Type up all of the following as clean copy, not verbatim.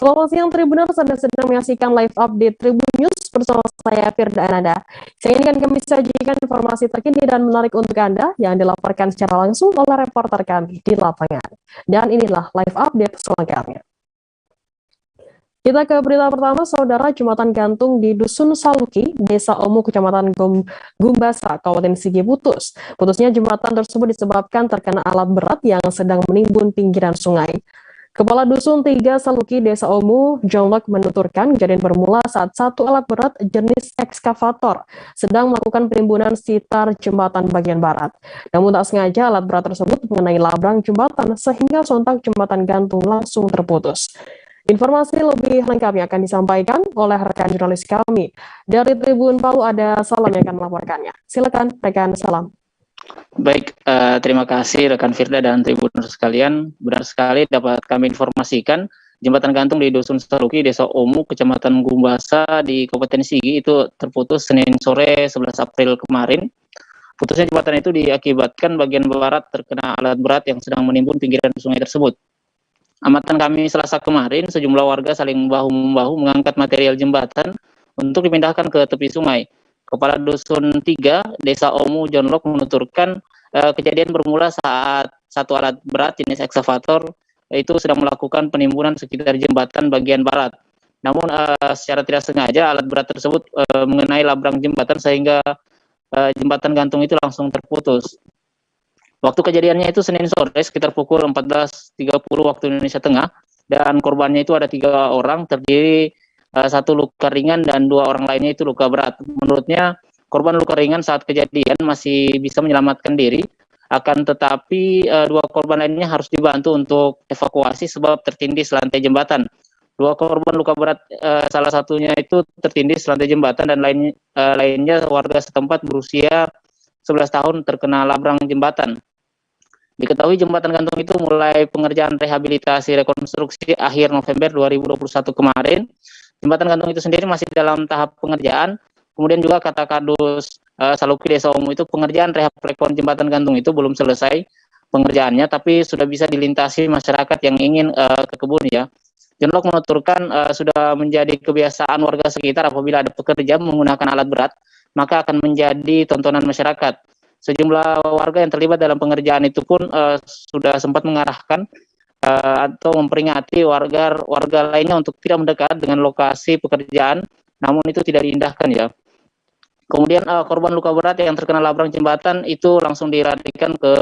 Selamat siang Tribuners, Anda sedang menyaksikan live update Tribun News bersama saya Firda Ananda. Siang ini kami sajikan informasi terkini dan menarik untuk Anda yang dilaporkan secara langsung oleh reporter kami di lapangan. Dan inilah live update selengkapnya. Kita ke berita pertama, Saudara. Jembatan gantung di Dusun Saluki, Desa Omu, Kecamatan Gumbasa, Kabupaten Sigi putus. Putusnya jembatan tersebut disebabkan terkena alat berat yang sedang menimbun pinggiran sungai. Kepala Dusun 3 Saluki, Desa Omu, Jonglok menuturkan kejadian bermula saat satu alat berat jenis ekskavator sedang melakukan penimbunan sekitar jembatan bagian barat. Namun tak sengaja alat berat tersebut mengenai labrang jembatan sehingga sontak jembatan gantung langsung terputus. Informasi lebih lengkapnya akan disampaikan oleh rekan jurnalis kami. Dari Tribun Palu ada Salam yang akan melaporkannya. Silakan rekan Salam. Baik, terima kasih rekan Firda dan Tribuners sekalian. Benar sekali dapat kami informasikan jembatan gantung di Dusun Saluki, Desa Omu, Kecamatan Gumbasa di Kabupaten Sigi itu terputus Senin sore 11 April kemarin. Putusnya jembatan itu diakibatkan bagian barat terkena alat berat yang sedang menimbun pinggiran sungai tersebut. Amatan kami Selasa kemarin, sejumlah warga saling bahu-membahu mengangkat material jembatan untuk dipindahkan ke tepi sungai. Kepala Dusun 3, Desa Omu, Jonlok menuturkan kejadian bermula saat satu alat berat jenis ekskavator itu sedang melakukan penimbunan sekitar jembatan bagian barat. Namun secara tidak sengaja alat berat tersebut mengenai labrang jembatan sehingga jembatan gantung itu langsung terputus. Waktu kejadiannya itu Senin sore sekitar pukul 14.30 waktu Indonesia Tengah, dan korbannya itu ada 3 orang, terdiri satu luka ringan dan 2 orang lainnya itu luka berat. Menurutnya korban luka ringan saat kejadian masih bisa menyelamatkan diri, akan tetapi 2 korban lainnya harus dibantu untuk evakuasi sebab tertindih lantai jembatan. 2 korban luka berat, salah satunya itu tertindih lantai jembatan dan lainnya warga setempat berusia 11 tahun terkena labrang jembatan. Diketahui jembatan gantung itu mulai pengerjaan rehabilitasi rekonstruksi akhir November 2021 kemarin. Jembatan gantung itu sendiri masih dalam tahap pengerjaan. Kemudian juga kata Kadus Saluki Desa Omu itu pengerjaan rekon jembatan gantung itu belum selesai pengerjaannya, tapi sudah bisa dilintasi masyarakat yang ingin ke kebun ya. Jonlok menuturkan sudah menjadi kebiasaan warga sekitar apabila ada pekerja menggunakan alat berat, maka akan menjadi tontonan masyarakat. Sejumlah warga yang terlibat dalam pengerjaan itu pun sudah sempat mengarahkan atau memperingati warga lainnya untuk tidak mendekat dengan lokasi pekerjaan, namun itu tidak diindahkan ya. Kemudian korban luka berat yang terkena labrang jembatan itu langsung dilarikan ke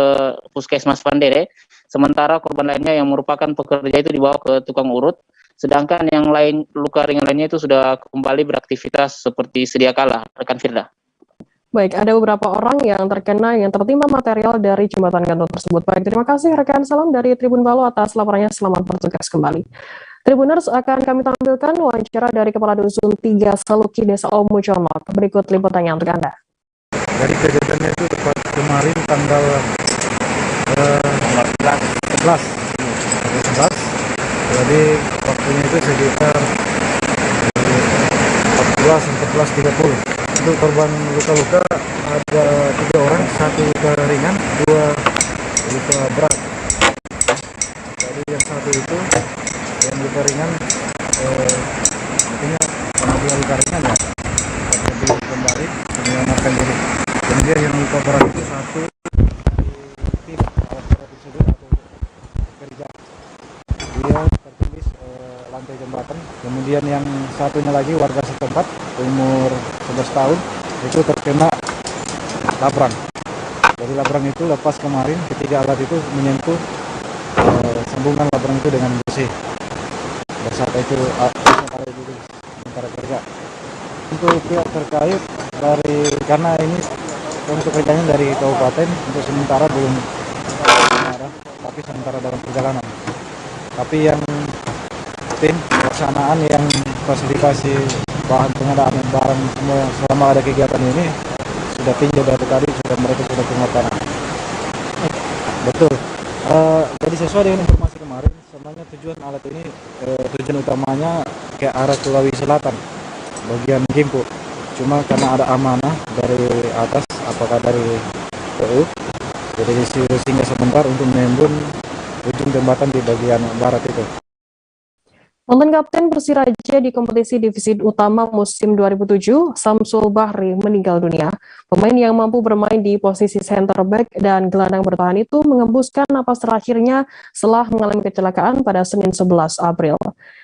Puskesmas Pandere, sementara korban lainnya yang merupakan pekerja itu dibawa ke tukang urut, sedangkan yang lain luka ringan lainnya itu sudah kembali beraktivitas seperti sedia kala. Rekan Firda. Baik, ada beberapa orang yang tertimpa material dari jembatan gantung tersebut. Baik, terima kasih rekan Salam dari Tribun Palu atas laporannya. Selamat bertugas kembali. Tribuners, akan kami tampilkan wawancara dari Kepala Dusun 3 Saluki, Desa Omu, Jonlok. Berikut liputannya untuk Anda. Dari kejadiannya itu tepat kemarin tanggal 11. Jadi waktunya itu sekitar 14.30. Untuk korban luka-luka ada 3 orang, 1 luka ringan, 2 luka berat. Jadi yang satu itu yang luka ringan artinya karena dia luka ringan ya jadi kembali menyelamatkan diri. Kemudian yang luka berat itu 1 tim alat berat tersebut atau kerja, dia tertindih lantai jembatan. Kemudian yang satunya lagi warga setempat umur 11 tahun itu terkena labrang. Dari labrang itu lepas kemarin ketiga alat itu menyentuh sambungan labrang itu dengan besi. Saat itu sementara kerja. Untuk pihak terkait karena ini untuk rencana dari kabupaten untuk sementara belum arah, tapi sementara dalam perjalanan. Tapi yang tim pelaksanaan yang klasifikasi bahan pengadaan barang semua selama ada kegiatan ini sudah tinjau dari tadi, mereka sudah pengotoran. Betul. Jadi sesuai dengan informasi kemarin, sebenarnya tujuan alat ini tujuan utamanya ke arah Sulawesi Selatan, bagian Gimpo. Cuma karena ada amanah dari atas, apakah dari PU, jadi singgah sebentar untuk menimbun ujung jembatan di bagian barat itu. Mantan Kapten Persiraja di kompetisi divisi utama musim 2007, Samsul Bahri meninggal dunia. Pemain yang mampu bermain di posisi center back dan gelandang bertahan itu mengembuskan napas terakhirnya setelah mengalami kecelakaan pada Senin 11 April.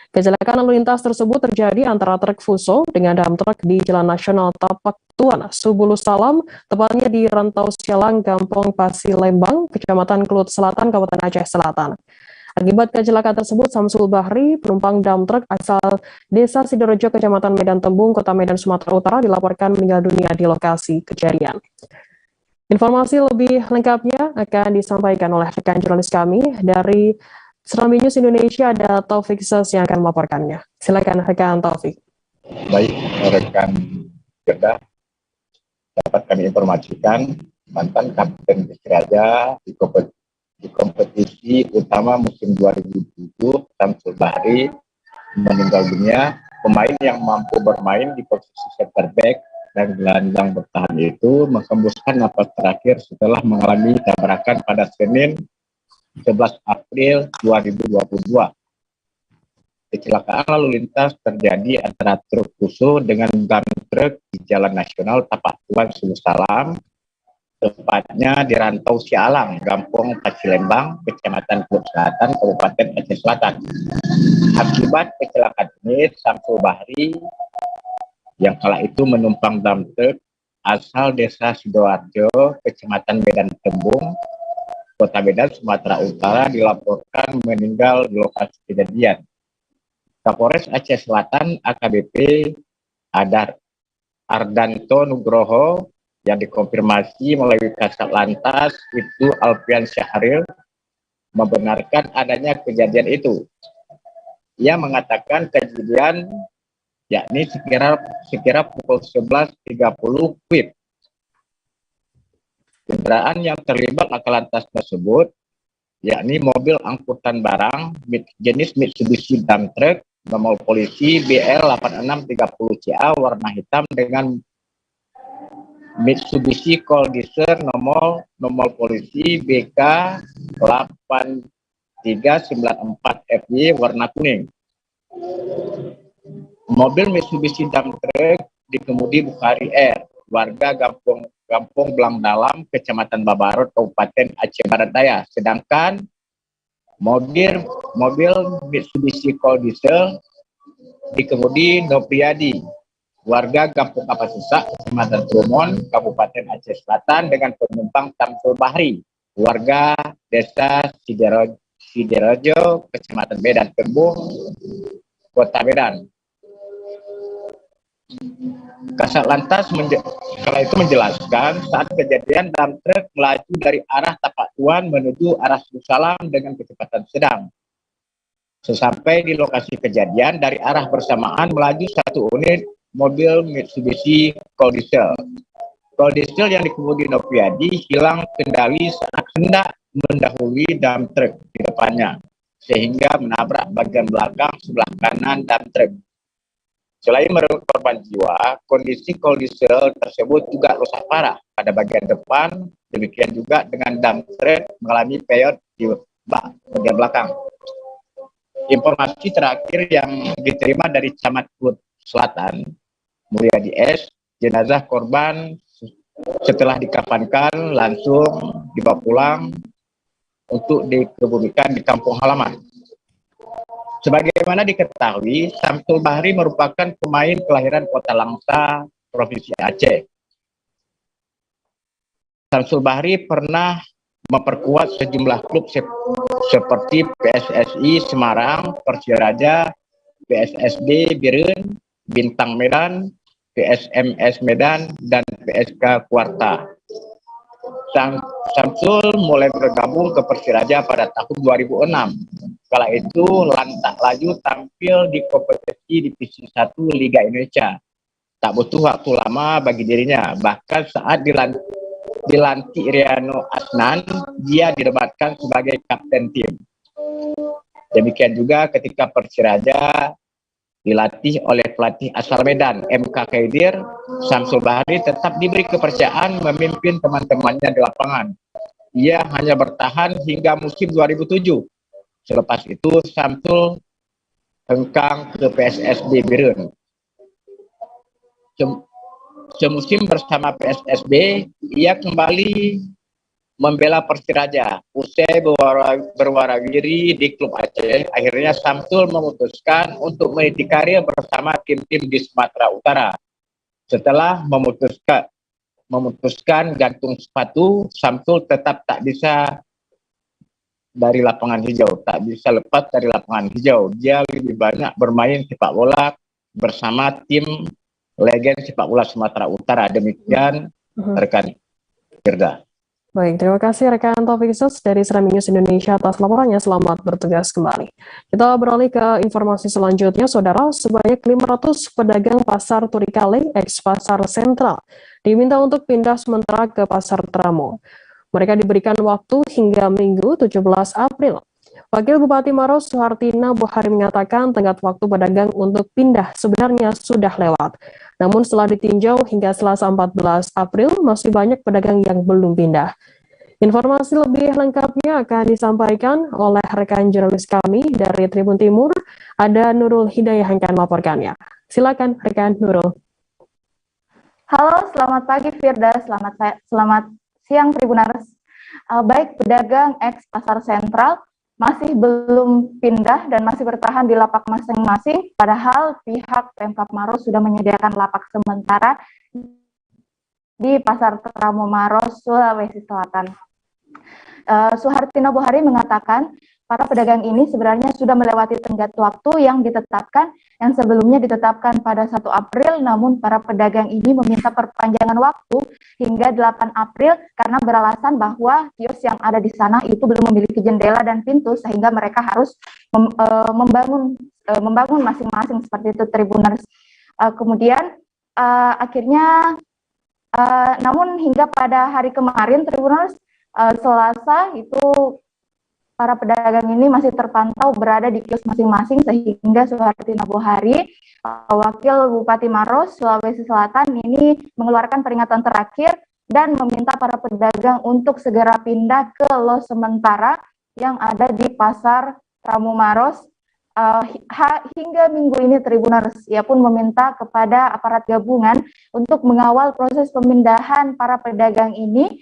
Kecelakaan lalu lintas tersebut terjadi antara truk Fuso dengan dam truk di Jalan Nasional Tapak Tuan, Subulus Salam, tepatnya di Rantau Sialang, Gampong Pasilembang, Kecamatan Kelut Selatan, Kabupaten Aceh Selatan. Akibat kecelakaan tersebut, Samsul Bahri, penumpang dam truk asal Desa Sidorejo, Kecamatan Medan Tembung, Kota Medan, Sumatera Utara, dilaporkan meninggal dunia di lokasi kejadian. Informasi lebih lengkapnya akan disampaikan oleh rekan jurnalis kami dari Serambi News Indonesia, ada Taufik Ses yang akan melaporkannya. Silakan rekan Taufik. Baik, rekan Firda, dapat kami informasikan mantan Kapten Persiraja di kompetisi utama musim 2007, Samsul Bahri meninggal dunia. Pemain yang mampu bermain di posisi center back dan gelandang bertahan itu menghembuskan napas terakhir setelah mengalami tabrakan pada Senin 11 April 2022. Kecelakaan lalu lintas terjadi antara truk Fuso dengan dam truk di Jalan Nasional Tapak Tuan, Subulus Salam, tepatnya di Rantau Sialang, Gampong Pasilembang, Kecamatan Kelut Selatan, Kabupaten Aceh Selatan. Akibat kecelakaan ini, Samsul Bahri yang kala itu menumpang dam truk asal Desa Sidoarjo, Kecamatan Medan Tembung, Kota Medan, Sumatera Utara, dilaporkan meninggal di lokasi kejadian. Kapolres Aceh Selatan AKBP Ardanto Nugroho yang dikonfirmasi melalui Kasat Lantas itu Alfian Syahril membenarkan adanya kejadian itu. Ia mengatakan kejadian yakni sekira pukul 11.30 WIB. Kendaraan yang terlibat laka lantas tersebut yakni mobil angkutan barang jenis Mitsubishi dump truck nomor polisi BL8630CA warna hitam dengan Mitsubishi Cold Diesel nomor polisi BK8394FY warna kuning. Mobil Mitsubishi dump truck dikemudi Bukhari R, warga Gampong Belang Dalam, Kecamatan Babarut, Kabupaten Aceh Barat Daya. Sedangkan mobil Mitsubishi Cold Diesel dikemudi Nopriadi, warga Gampong Kapasisak, Kecamatan Trumon, Kabupaten Aceh Selatan dengan penumpang Samsul Bahri, warga Desa Sidorejo, Kecamatan Medan Tembung, Kota Medan. Kasat Lantas kala itu menjelaskan saat kejadian dam truk melaju dari arah Tapak Tuan menuju arah Subulus Salam dengan kecepatan sedang. Sesampai di lokasi kejadian, dari arah bersamaan melaju satu unit mobil Mitsubishi Cold Diesel. Cold Diesel yang dikemudi Nopriadi hilang kendali saat hendak mendahului dam truk di depannya, sehingga menabrak bagian belakang sebelah kanan dam truk. Selain merugikan korban jiwa, kondisi Cold Diesel tersebut juga rusak parah pada bagian depan, demikian juga dengan dam truk mengalami peyot di bagian belakang. Informasi terakhir yang diterima dari Camat Kelut Selatan, Mulyadi S, jenazah korban setelah dikafankan langsung dibawa pulang untuk dikebumikan di kampung halaman. Sebagaimana diketahui, Samsul Bahri merupakan pemain kelahiran Kota Langsa, Provinsi Aceh. Samsul Bahri pernah memperkuat sejumlah klub seperti PSSI Semarang, Persiraja, PSSD Biren, Bintang Medan, PSMS Medan, dan PSK Kuarta. Samsul mulai bergabung ke Persiraja pada tahun 2006. Kala itu lantak laju tampil di kompetisi Divisi 1 Liga Indonesia. Tak butuh waktu lama bagi dirinya. Bahkan saat dilantik Riano Asnan, dia didebatkan sebagai kapten tim. Demikian juga ketika Persiraja dilatih oleh pelatih asal Medan, MK Kaidir, Samsul Bahri tetap diberi kepercayaan memimpin teman-temannya di lapangan. Ia hanya bertahan hingga musim 2007. Selepas itu Samsul hengkang ke PSSB Birun. Semusim bersama PSSB, ia kembali membela Persiraja. Usai berwarawiri di klub Aceh, akhirnya Samsul memutuskan untuk meniti karir bersama tim-tim di Sumatera Utara. Setelah memutuskan gantung sepatu, Samsul tetap tak bisa dari lapangan hijau, tak bisa lepas dari lapangan hijau. Dia lebih banyak bermain sepak bola bersama tim legend sepak bola Sumatera Utara. Demikian rekan Firda. Baik, terima kasih rekan Taufik Sos dari Serambi News Indonesia atas laporannya. Selamat bertugas kembali. Kita beralih ke informasi selanjutnya, Saudara. Sebanyak 500 pedagang pasar Turikale, ex Pasar Sentral, diminta untuk pindah sementara ke Pasar Tramo. Mereka diberikan waktu hingga Minggu 17 April. Wakil Bupati Maros Suhartina Bohari mengatakan tenggat waktu pedagang untuk pindah sebenarnya sudah lewat. Namun setelah ditinjau hingga Selasa 14 April, masih banyak pedagang yang belum pindah. Informasi lebih lengkapnya akan disampaikan oleh rekan jurnalis kami dari Tribun Timur, ada Nurul Hidayah yang akan melaporkannya. Silakan rekan Nurul. Halo, selamat pagi Firda, selamat siang Tribuners. Baik, pedagang ex Pasar Sentral masih belum pindah dan masih bertahan di lapak masing-masing, padahal pihak Pemkab Maros sudah menyediakan lapak sementara di Pasar Tramo Maros, Sulawesi Selatan. Suhartina Bohari mengatakan para pedagang ini sebenarnya sudah melewati tenggat waktu yang ditetapkan, yang sebelumnya ditetapkan pada 1 April, namun para pedagang ini meminta perpanjangan waktu hingga 8 April karena beralasan bahwa kios yang ada di sana itu belum memiliki jendela dan pintu, sehingga mereka harus membangun masing-masing seperti itu Tribuners. Kemudian akhirnya, namun hingga pada hari kemarin Tribuners, Selasa itu para pedagang ini masih terpantau berada di kios masing-masing, sehingga Suhartina Bohari, Wakil Bupati Maros, Sulawesi Selatan ini mengeluarkan peringatan terakhir dan meminta para pedagang untuk segera pindah ke los sementara yang ada di Pasar Tramo Maros hingga minggu ini Tribuners. Ia pun meminta kepada aparat gabungan untuk mengawal proses pemindahan para pedagang ini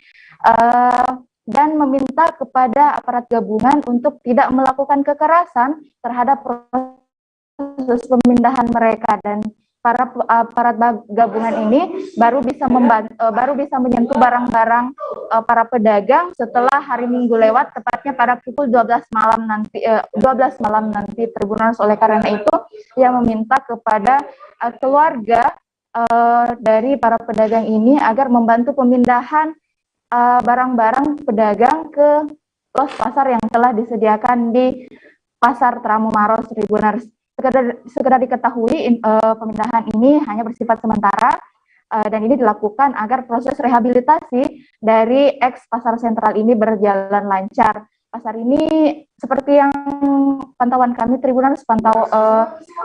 dan meminta kepada aparat gabungan untuk tidak melakukan kekerasan terhadap proses pemindahan mereka, dan para aparat gabungan ini baru bisa menyentuh barang-barang para pedagang setelah hari Minggu lewat, tepatnya pada pukul 12 malam nanti Tribuners. Oleh karena itu ia meminta kepada keluarga dari para pedagang ini agar membantu pemindahan barang-barang pedagang ke los pasar yang telah disediakan di Pasar Tramo Maros, Tribuners. Segera diketahui pemindahan ini hanya bersifat sementara dan ini dilakukan agar proses rehabilitasi dari ex Pasar Sentral ini berjalan lancar. Pasar ini seperti yang pantauan kami Tribuners,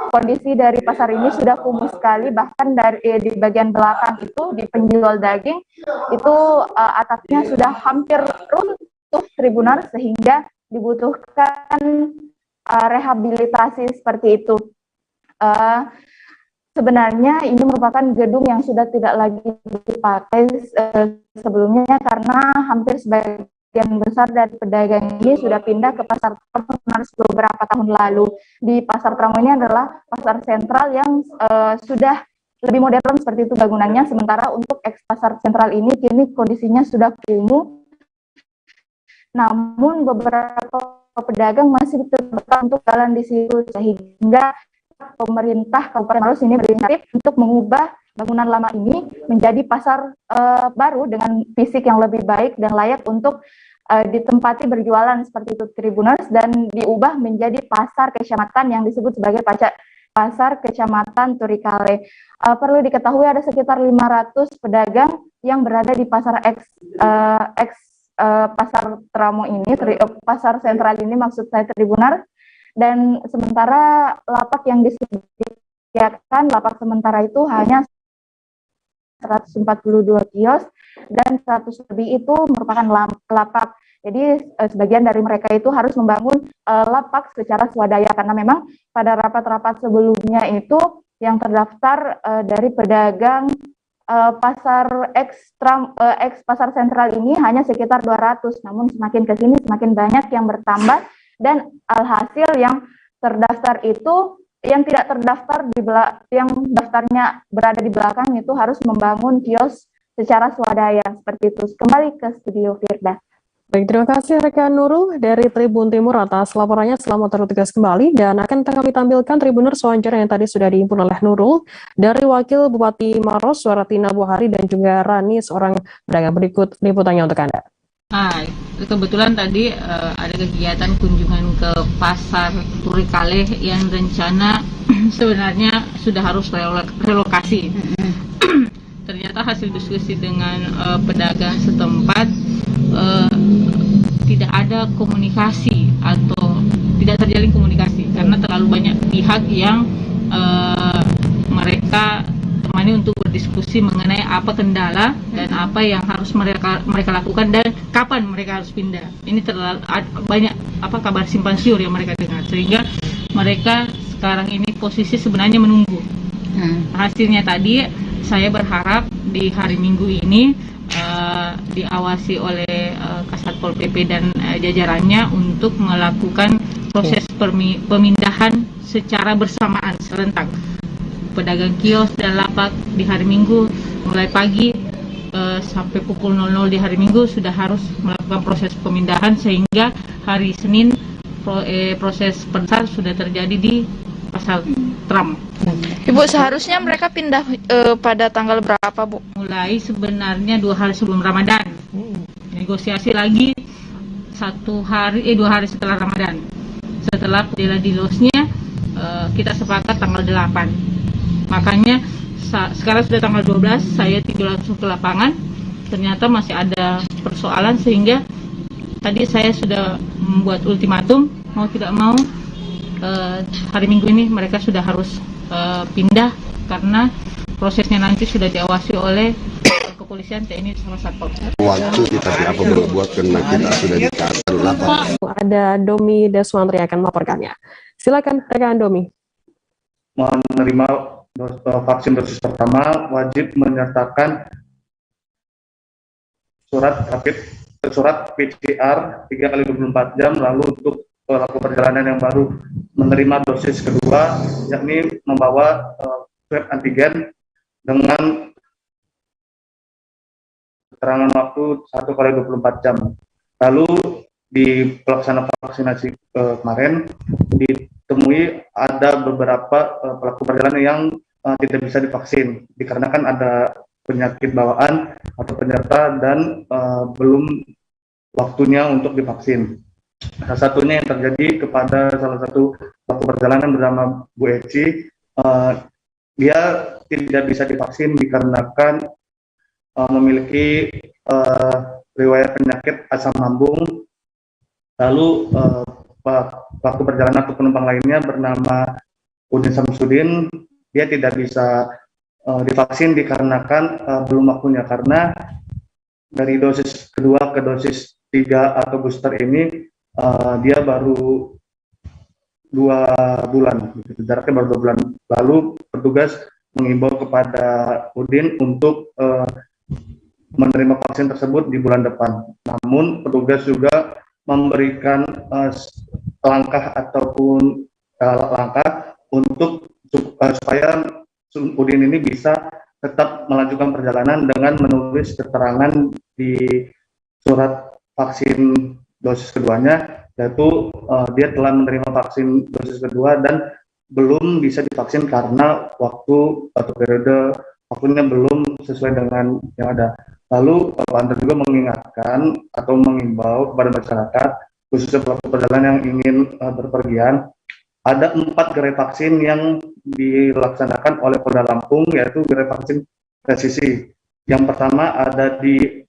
kondisi dari pasar ini sudah kumuh sekali, bahkan di bagian belakang itu di penjual daging itu atapnya sudah hampir runtuh Tribuners, sehingga dibutuhkan rehabilitasi seperti itu. Sebenarnya ini merupakan gedung yang sudah tidak lagi dipakai sebelumnya karena hampir sebagian besar dari pedagang ini sudah pindah ke Pasar Tramo beberapa tahun lalu. Di Pasar Tramo ini adalah pasar sentral yang sudah lebih modern seperti itu bangunannya, sementara untuk ex Pasar Sentral ini kini kondisinya sudah kumuh. Namun beberapa pedagang masih tetap untuk jalan di situ, sehingga pemerintah Kabupaten Maros ini berinisiatif untuk mengubah bangunan lama ini menjadi pasar baru dengan fisik yang lebih baik dan layak untuk ditempati berjualan seperti itu Tribuners, dan diubah menjadi pasar kecamatan yang disebut sebagai pasar kecamatan Turikale. Perlu diketahui ada sekitar 500 pedagang yang berada di pasar pasar Tramo ini, pasar sentral ini maksud saya Tribuners, dan sementara lapak yang disediakan, lapak sementara itu hanya 142 kios dan 100 lebih itu merupakan lapak. Jadi sebagian dari mereka itu harus membangun lapak secara swadaya karena memang pada rapat-rapat sebelumnya itu yang terdaftar dari pedagang pasar pasar sentral ini hanya sekitar 200, namun semakin ke sini semakin banyak yang bertambah, dan alhasil yang terdaftar itu yang tidak terdaftar yang daftarnya berada di belakang itu harus membangun kios secara swadaya seperti itu. Kembali ke studio Firda. Baik, terima kasih rekan Nurul dari Tribun Timur atas laporannya. Selamat bertugas kembali, dan akan kami tampilkan Tribuners wawancara yang tadi sudah dihimpun oleh Nurul dari Wakil Bupati Maros, Suaratina Buhari, dan juga Rani, seorang pedagang. Berikut liputannya untuk Anda. Kebetulan tadi ada kegiatan kunjungan ke pasar Turikale yang rencana sebenarnya sudah harus relokasi. Ternyata hasil diskusi dengan pedagang setempat tidak ada komunikasi atau tidak terjalin komunikasi karena terlalu banyak pihak yang mereka temani untuk berdiskusi mengenai apa kendala dan apa yang harus mereka lakukan dan kapan mereka harus pindah. Ini terlalu banyak kabar simpang siur yang mereka dengar, sehingga mereka sekarang ini posisi sebenarnya menunggu. Hasilnya tadi saya berharap di hari Minggu ini diawasi oleh Kasatpol PP dan jajarannya untuk melakukan proses pemindahan secara bersamaan serentak. Pedagang kios dan lapak di hari Minggu mulai pagi sampai pukul 00 di hari Minggu sudah harus melakukan proses pemindahan, sehingga hari Senin proses pasar sudah terjadi di pasar Tram. Ibu, seharusnya mereka pindah pada tanggal berapa, Bu? Mulai sebenarnya 2 hari sebelum Ramadan. Negosiasi lagi 2 hari setelah Ramadan. Setelah dilosnya kita sepakat tanggal 8. Makanya sekarang sudah tanggal 12, saya tidur langsung ke lapangan. Ternyata masih ada persoalan, sehingga tadi saya sudah membuat ultimatum, mau tidak mau hari Minggu ini mereka sudah harus pindah karena prosesnya nanti sudah diawasi oleh kepolisian, TNI, sama Satpol. Waktu kita tidak berbuat karena kita sudah dikatakan lapar. Ada Domi Deswantri akan melaporkannya. Silakan rekan Domi. Menerima vaksin dosis pertama wajib menyertakan surat PCR 3x24 jam. Lalu untuk pelaku perjalanan yang baru menerima dosis kedua, yakni membawa swab antigen dengan keterangan waktu 1x24 jam. Lalu di pelaksana vaksinasi kemarin ditemui ada beberapa pelaku perjalanan yang tidak bisa divaksin dikarenakan ada penyakit bawaan atau penyerta dan belum waktunya untuk divaksin. Salah satunya yang terjadi kepada salah satu pelaku perjalanan bernama Bu Eci, dia tidak bisa divaksin dikarenakan memiliki riwayat penyakit asam lambung. Lalu pelaku perjalanan atau penumpang lainnya bernama Udin Samsudin, dia tidak bisa divaksin dikarenakan belum waktunya, karena dari dosis kedua ke dosis 3 atau booster ini dia baru 2 bulan, jaraknya baru 2 bulan. Lalu petugas mengimbau kepada Udin untuk menerima vaksin tersebut di bulan depan. Namun petugas juga memberikan langkah ataupun langkah untuk supaya Udin ini bisa tetap melanjutkan perjalanan dengan menulis keterangan di surat vaksin dosis keduanya, yaitu dia telah menerima vaksin dosis kedua dan belum bisa divaksin karena waktu atau periode waktunya belum sesuai dengan yang ada. Lalu Lantas juga mengingatkan atau mengimbau kepada masyarakat, khususnya pelaku perjalanan yang ingin berpergian, ada 4 gerai vaksin yang dilaksanakan oleh Polda Lampung, yaitu gerai vaksin presisi. Yang pertama ada di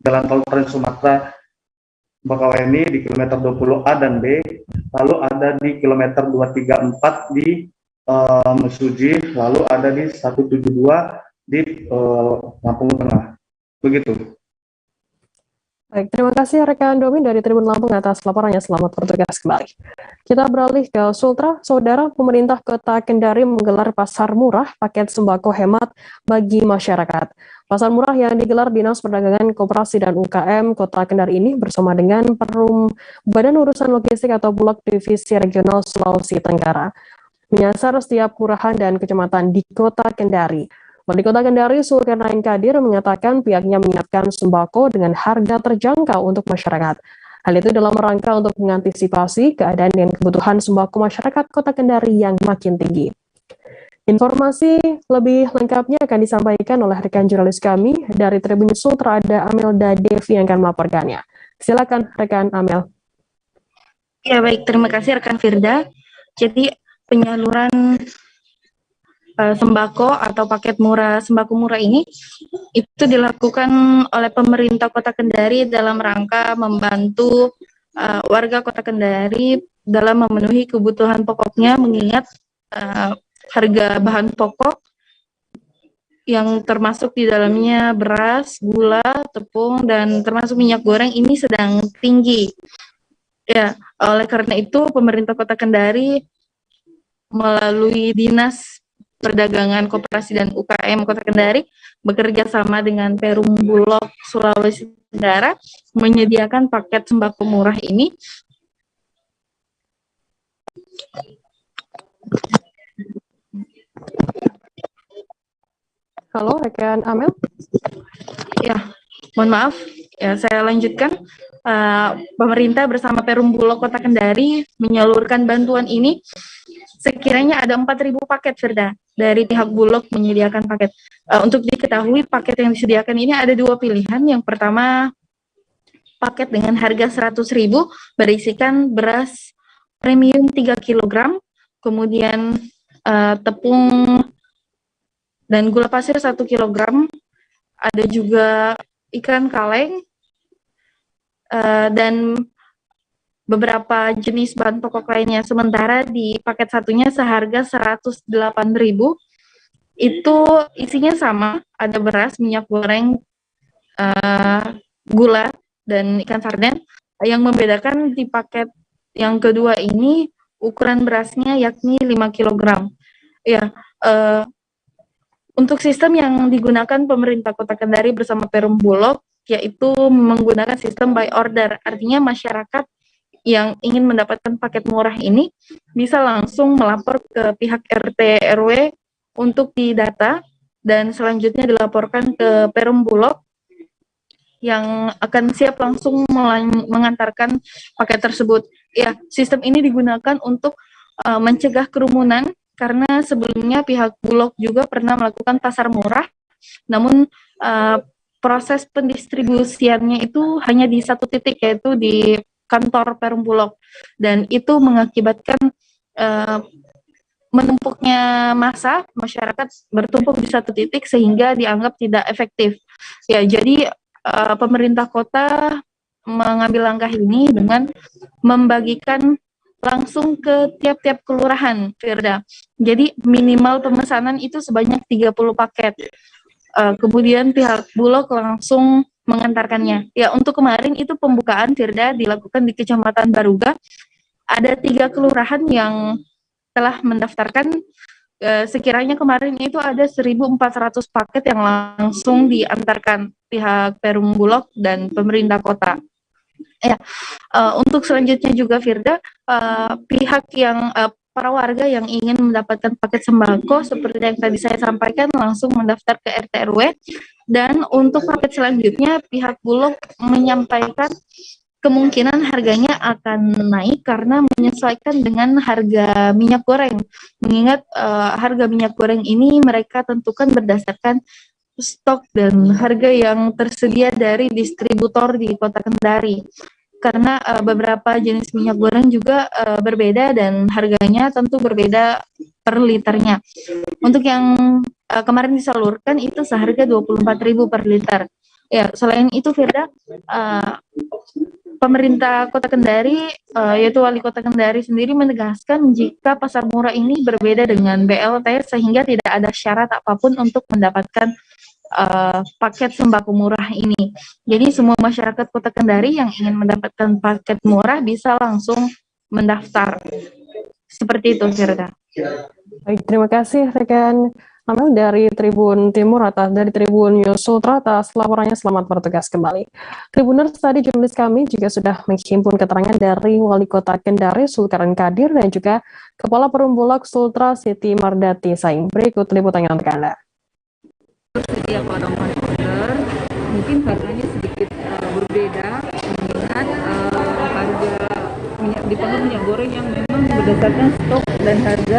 Jalan Tol Trans Sumatera Bakauheni di kilometer 20A dan B, lalu ada di kilometer 234 di Mesuji, lalu ada di 172 di Lampung Tengah. Begitu. Baik, terima kasih rekan Domi dari Tribun Lampung atas laporannya. Selamat bertugas kembali. Kita beralih ke Sultra. Saudara, pemerintah Kota Kendari menggelar pasar murah paket sembako hemat bagi masyarakat. Pasar murah yang digelar Dinas Perdagangan Koperasi dan UKM Kota Kendari ini bersama dengan Badan Urusan Logistik atau Bulog Divisi Regional Sulawesi Tenggara menyasar setiap kelurahan dan kecamatan di Kota Kendari. Wali Kota Kendari Zulkarnain Kadir mengatakan pihaknya menyiapkan sembako dengan harga terjangkau untuk masyarakat. Hal itu dalam rangka untuk mengantisipasi keadaan dan kebutuhan sembako masyarakat Kota Kendari yang makin tinggi. Informasi lebih lengkapnya akan disampaikan oleh rekan jurnalis kami dari Tribun Sultra, ada Amelda Devi yang akan melaporkannya. Silakan rekan Amel. Ya baik, terima kasih rekan Firda. Jadi penyaluran sembako atau paket murah sembako murah ini itu dilakukan oleh pemerintah Kota Kendari dalam rangka membantu warga Kota Kendari dalam memenuhi kebutuhan pokoknya, mengingat harga bahan pokok yang termasuk di dalamnya beras, gula, tepung, dan termasuk minyak goreng ini sedang tinggi. Ya, oleh karena itu pemerintah Kota Kendari melalui Dinas Perdagangan Koperasi dan UKM Kota Kendari bekerja sama dengan Perum Bulog Sulawesi Tenggara menyediakan paket sembako murah ini. Halo rekan Amel. Ya, mohon maaf. Ya, saya lanjutkan. Pemerintah bersama Perum Bulog Kota Kendari menyalurkan bantuan ini. Sekiranya ada 4.000 paket, Firda, dari pihak Bulog menyediakan paket. Untuk diketahui, paket yang disediakan ini ada 2 pilihan. Yang pertama, paket dengan harga 100.000 berisikan beras premium 3 kg, kemudian tepung dan gula pasir 1 kg, ada juga ikan kaleng, dan beberapa jenis bahan pokok lainnya. Sementara di paket satunya seharga 108.000 itu isinya sama, ada beras, minyak goreng, gula, dan ikan sarden. Yang membedakan di paket yang kedua ini ukuran berasnya yakni 5 kg. Ya, untuk sistem yang digunakan pemerintah Kota Kendari bersama Perum Bulog yaitu menggunakan sistem by order, artinya masyarakat yang ingin mendapatkan paket murah ini bisa langsung melapor ke pihak RT RW untuk didata dan selanjutnya dilaporkan ke Perum Bulog yang akan siap langsung mengantarkan paket tersebut. Ya, sistem ini digunakan untuk mencegah kerumunan karena sebelumnya pihak Bulog juga pernah melakukan pasar murah, namun proses pendistribusiannya itu hanya di satu titik, yaitu di kantor Perum Bulog, dan itu mengakibatkan menumpuknya massa masyarakat bertumpuk di satu titik sehingga dianggap tidak efektif. Ya, jadi pemerintah kota mengambil langkah ini dengan membagikan langsung ke tiap-tiap kelurahan, Firda. Jadi minimal pemesanan itu sebanyak 30 paket. Kemudian pihak Bulog langsung mengantarkannya. Ya, untuk kemarin itu pembukaan, Firda, dilakukan di Kecamatan Baruga. Ada 3 kelurahan yang telah mendaftarkan. Sekiranya kemarin itu ada 1.400 paket yang langsung diantarkan pihak Perum Bulog dan pemerintah kota. Ya, untuk selanjutnya juga, Firda, pihak yang para warga yang ingin mendapatkan paket sembako seperti yang tadi saya sampaikan langsung mendaftar ke RT RW, dan untuk paket selanjutnya pihak Bulog menyampaikan kemungkinan harganya akan naik karena menyesuaikan dengan harga minyak goreng. Mengingat harga minyak goreng ini mereka tentukan berdasarkan stok dan harga yang tersedia dari distributor di Kota Kendari. Karena beberapa jenis minyak goreng juga berbeda dan harganya tentu berbeda per liternya. Untuk yang kemarin disalurkan itu seharga 24.000 per liter. Ya, selain itu Firda, pemerintah Kota Kendari, yaitu Wali Kota Kendari sendiri menegaskan jika pasar murah ini berbeda dengan BLT sehingga tidak ada syarat apapun untuk mendapatkan paket sembako murah ini. Jadi semua masyarakat Kota Kendari yang ingin mendapatkan paket murah bisa langsung mendaftar. Seperti itu, Firda. Baik, terima kasih rekan Amel dari Tribun Timur dari Tribun News Ultra atas laporannya. Selamat bertugas kembali. Tribuners, tadi jurnalis kami juga sudah menghimpun keterangan dari Wali Kota Kendari Sulkarnain Kadir dan juga Kepala Perumbulok Sultra Siti Mardati Saing. Berikut liputannya untuk Anda. Setiap orang order mungkin harganya sedikit berbeda mengingat harga di pasar minyak goreng yang memang berdasarkan stok dan harga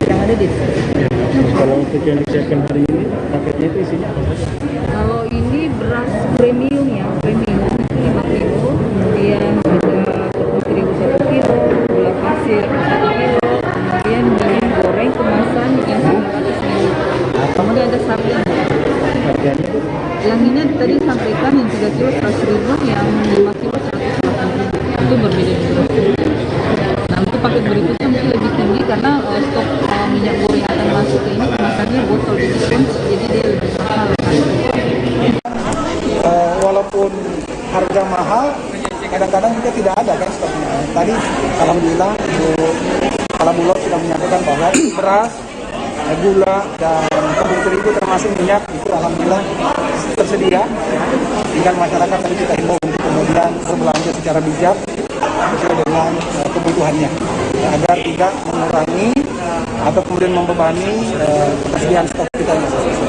yang ada di distributor. Kalau untuk yang disiapkan hari ini, paketnya itu isinya apa saja? Kalau ini beras premium ya, premium itu 5 kilo, kemudian ada tepung terigu 1 kilo, gula pasir 1 kilo, kemudian minyak goreng kemasan yang 900 ml. Kemudian ada sablon. Yang ini tadi sampaikan yang 3 kilo 100.000, yang 5 kilo 180.000. Itu berbeda juga. Nah, untuk paket berikutnya mungkin lebih tinggi karena stok minyak goreng yang akan masuk ke ini kemasannya botol diskon, jadi dia lebih mahal. Walaupun harga mahal, kadang-kadang juga tidak ada kan stoknya. Tadi alhamdulillah Kepala Bulog sudah menyampaikan bahwa beras, gula dan tepung terigu termasuk minyak itu alhamdulillah tersedia. Tinggal masyarakat tadi kita himbau untuk kemudian berbelanja secara bijak sesuai dengan kebutuhannya agar tidak mengurangi atau kemudian membebani ketersediaan stok kita yang masih sisa.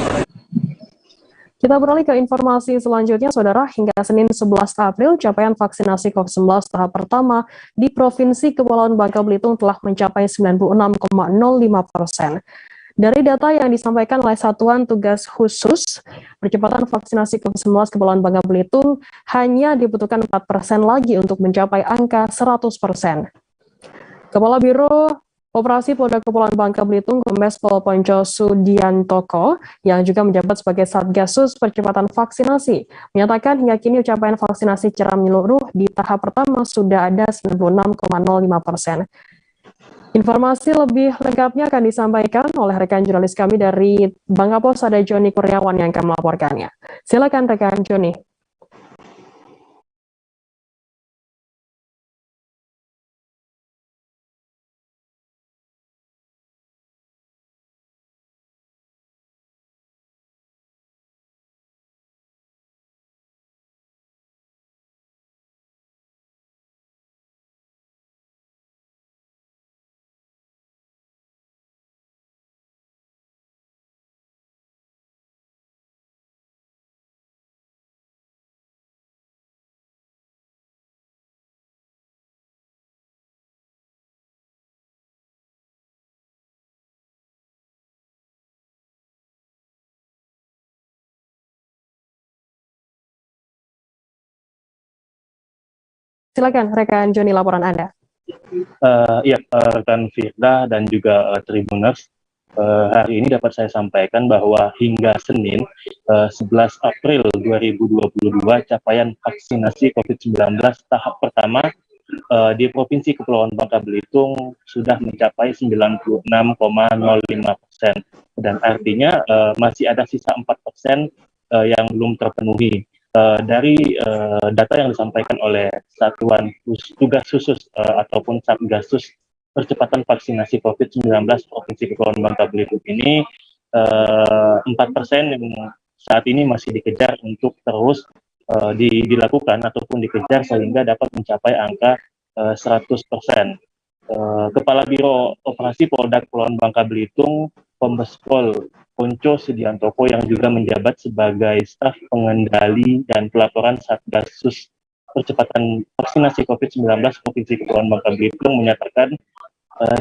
Kita beralih ke informasi selanjutnya, Saudara. Hingga Senin 11 April, capaian vaksinasi COVID-19 tahap pertama di Provinsi Kepulauan Bangka Belitung telah mencapai 96,05%. Dari data yang disampaikan oleh Satuan Tugas Khusus Percepatan Vaksinasi COVID-19 Kepulauan Bangka Belitung, hanya dibutuhkan 4% lagi untuk mencapai angka 100%. Kepala Biro Operasi Polda Kepulauan Bangka Belitung, Kombes Pol Ponco Sudiantoko, yang juga menjabat sebagai Satgasus Percepatan Vaksinasi, menyatakan hingga kini capaian vaksinasi secara menyeluruh di tahap pertama sudah ada 96,05%. Informasi lebih lengkapnya akan disampaikan oleh rekan jurnalis kami dari Bangka Pos, ada Joni Kurniawan yang akan melaporkannya. Silakan rekan Joni. Silakan rekan Joni, laporan Anda. Rekan Firda dan juga Tribuners, hari ini dapat saya sampaikan bahwa hingga Senin 11 April 2022 capaian vaksinasi COVID-19 tahap pertama di Provinsi Kepulauan Bangka Belitung sudah mencapai 96,05%, dan artinya masih ada sisa 4% yang belum terpenuhi. Dari data yang disampaikan oleh Satuan Tugas Khusus ataupun Satgasus Percepatan Vaksinasi COVID-19 Provinsi Kepulauan Bangka Belitung ini 4% yang saat ini masih dikejar untuk terus dilakukan ataupun dikejar sehingga dapat mencapai angka 100%. Kepala Biro Operasi Polda Kepulauan Bangka Belitung, Kombes Pol Ponco Sudiantoko, yang juga menjabat sebagai staf pengendali dan pelaporan Satgasus Percepatan Vaksinasi COVID-19 Provinsi Kepulauan Bangka Belitung menyatakan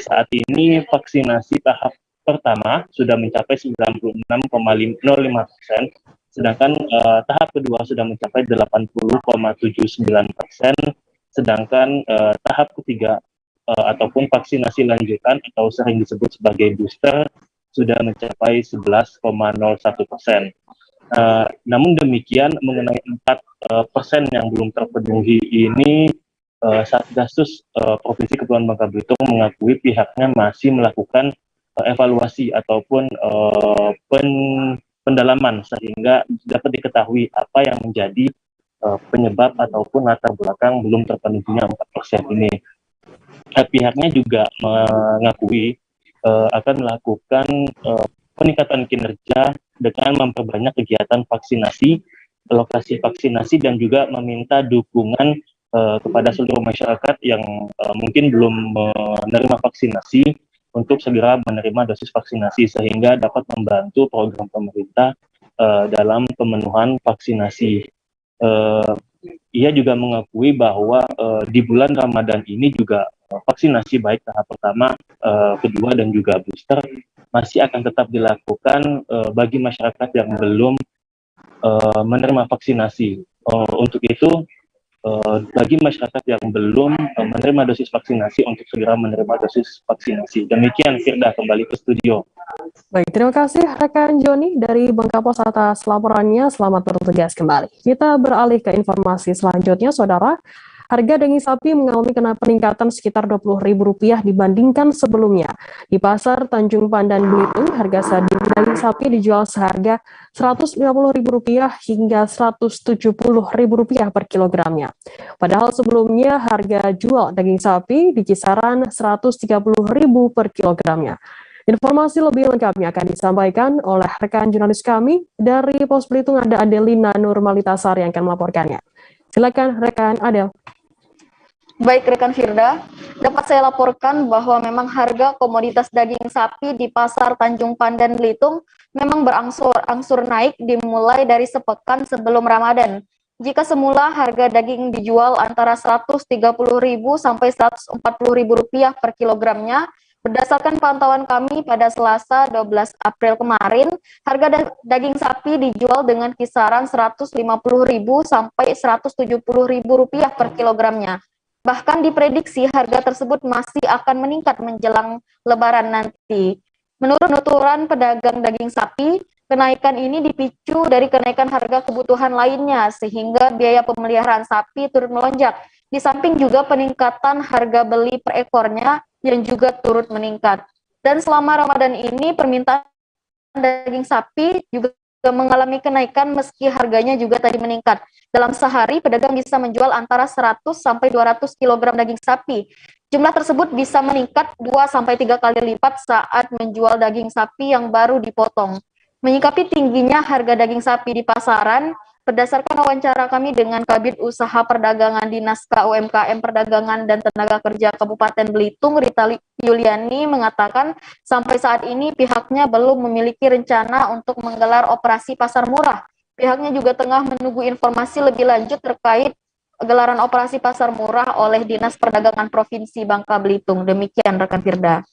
saat ini vaksinasi tahap pertama sudah mencapai 96,05%, sedangkan tahap kedua sudah mencapai 80,79%, sedangkan tahap ketiga ataupun vaksinasi lanjutan atau sering disebut sebagai booster sudah mencapai 11,01%. Namun demikian mengenai 4% yang belum terpenuhi ini, Satgasus Provinsi Kepulauan Bangka Belitung mengakui pihaknya masih melakukan evaluasi ataupun pendalaman sehingga dapat diketahui apa yang menjadi penyebab ataupun latar belakang belum terpenuhinya 4% ini. Pihaknya juga mengakui akan melakukan peningkatan kinerja dengan memperbanyak kegiatan vaksinasi, lokasi vaksinasi, dan juga meminta dukungan kepada seluruh masyarakat yang mungkin belum menerima vaksinasi untuk segera menerima dosis vaksinasi sehingga dapat membantu program pemerintah dalam pemenuhan vaksinasi. Ia juga mengakui bahwa di bulan Ramadan ini juga vaksinasi baik tahap pertama, kedua, dan juga booster masih akan tetap dilakukan bagi masyarakat yang belum menerima vaksinasi. Untuk itu, bagi masyarakat yang belum menerima dosis vaksinasi untuk segera menerima dosis vaksinasi. Demikian, Firda, kembali ke studio. Baik, terima kasih rekan Joni dari Bangka Pos atas laporannya. Selamat bertugas kembali. Kita beralih ke informasi selanjutnya, Saudara. Harga daging sapi mengalami peningkatan sekitar Rp20.000 dibandingkan sebelumnya. Di Pasar Tanjung Pandan Belitung, harga daging sapi dijual seharga Rp150.000 hingga Rp170.000 per kilogramnya. Padahal sebelumnya harga jual daging sapi di kisaran Rp130.000 per kilogramnya. Informasi lebih lengkapnya akan disampaikan oleh rekan jurnalis kami dari Pos Belitung, ada Adelina Nurmalitasari yang akan melaporkannya. Silakan rekan Adel. Baik rekan Firda, dapat saya laporkan bahwa memang harga komoditas daging sapi di Pasar Tanjung Pandan Belitung memang berangsur-angsur naik dimulai dari sepekan sebelum Ramadan. Jika semula harga daging dijual antara Rp130.000 sampai Rp140.000 per kilogramnya, berdasarkan pantauan kami pada Selasa 12 April kemarin, harga daging sapi dijual dengan kisaran Rp150.000 sampai Rp170.000 per kilogramnya. Bahkan diprediksi harga tersebut masih akan meningkat menjelang Lebaran nanti. Menurut penuturan pedagang daging sapi, kenaikan ini dipicu dari kenaikan harga kebutuhan lainnya sehingga biaya pemeliharaan sapi turut melonjak. Di samping juga peningkatan harga beli per ekornya yang juga turut meningkat. Dan selama Ramadan ini permintaan daging sapi juga mengalami kenaikan meski harganya juga tadi meningkat. Dalam sehari pedagang bisa menjual antara 100 sampai 200 kg daging sapi. Jumlah tersebut bisa meningkat 2 sampai 3 kali lipat saat menjual daging sapi yang baru dipotong. Menyikapi tingginya harga daging sapi di pasaran, berdasarkan wawancara kami dengan Kabid Usaha Perdagangan Dinas KUMKM Perdagangan dan Tenaga Kerja Kabupaten Belitung, Rita Yuliani mengatakan sampai saat ini pihaknya belum memiliki rencana untuk menggelar operasi pasar murah. Pihaknya juga tengah menunggu informasi lebih lanjut terkait gelaran operasi pasar murah oleh Dinas Perdagangan Provinsi Bangka Belitung. Demikian rekan Firda.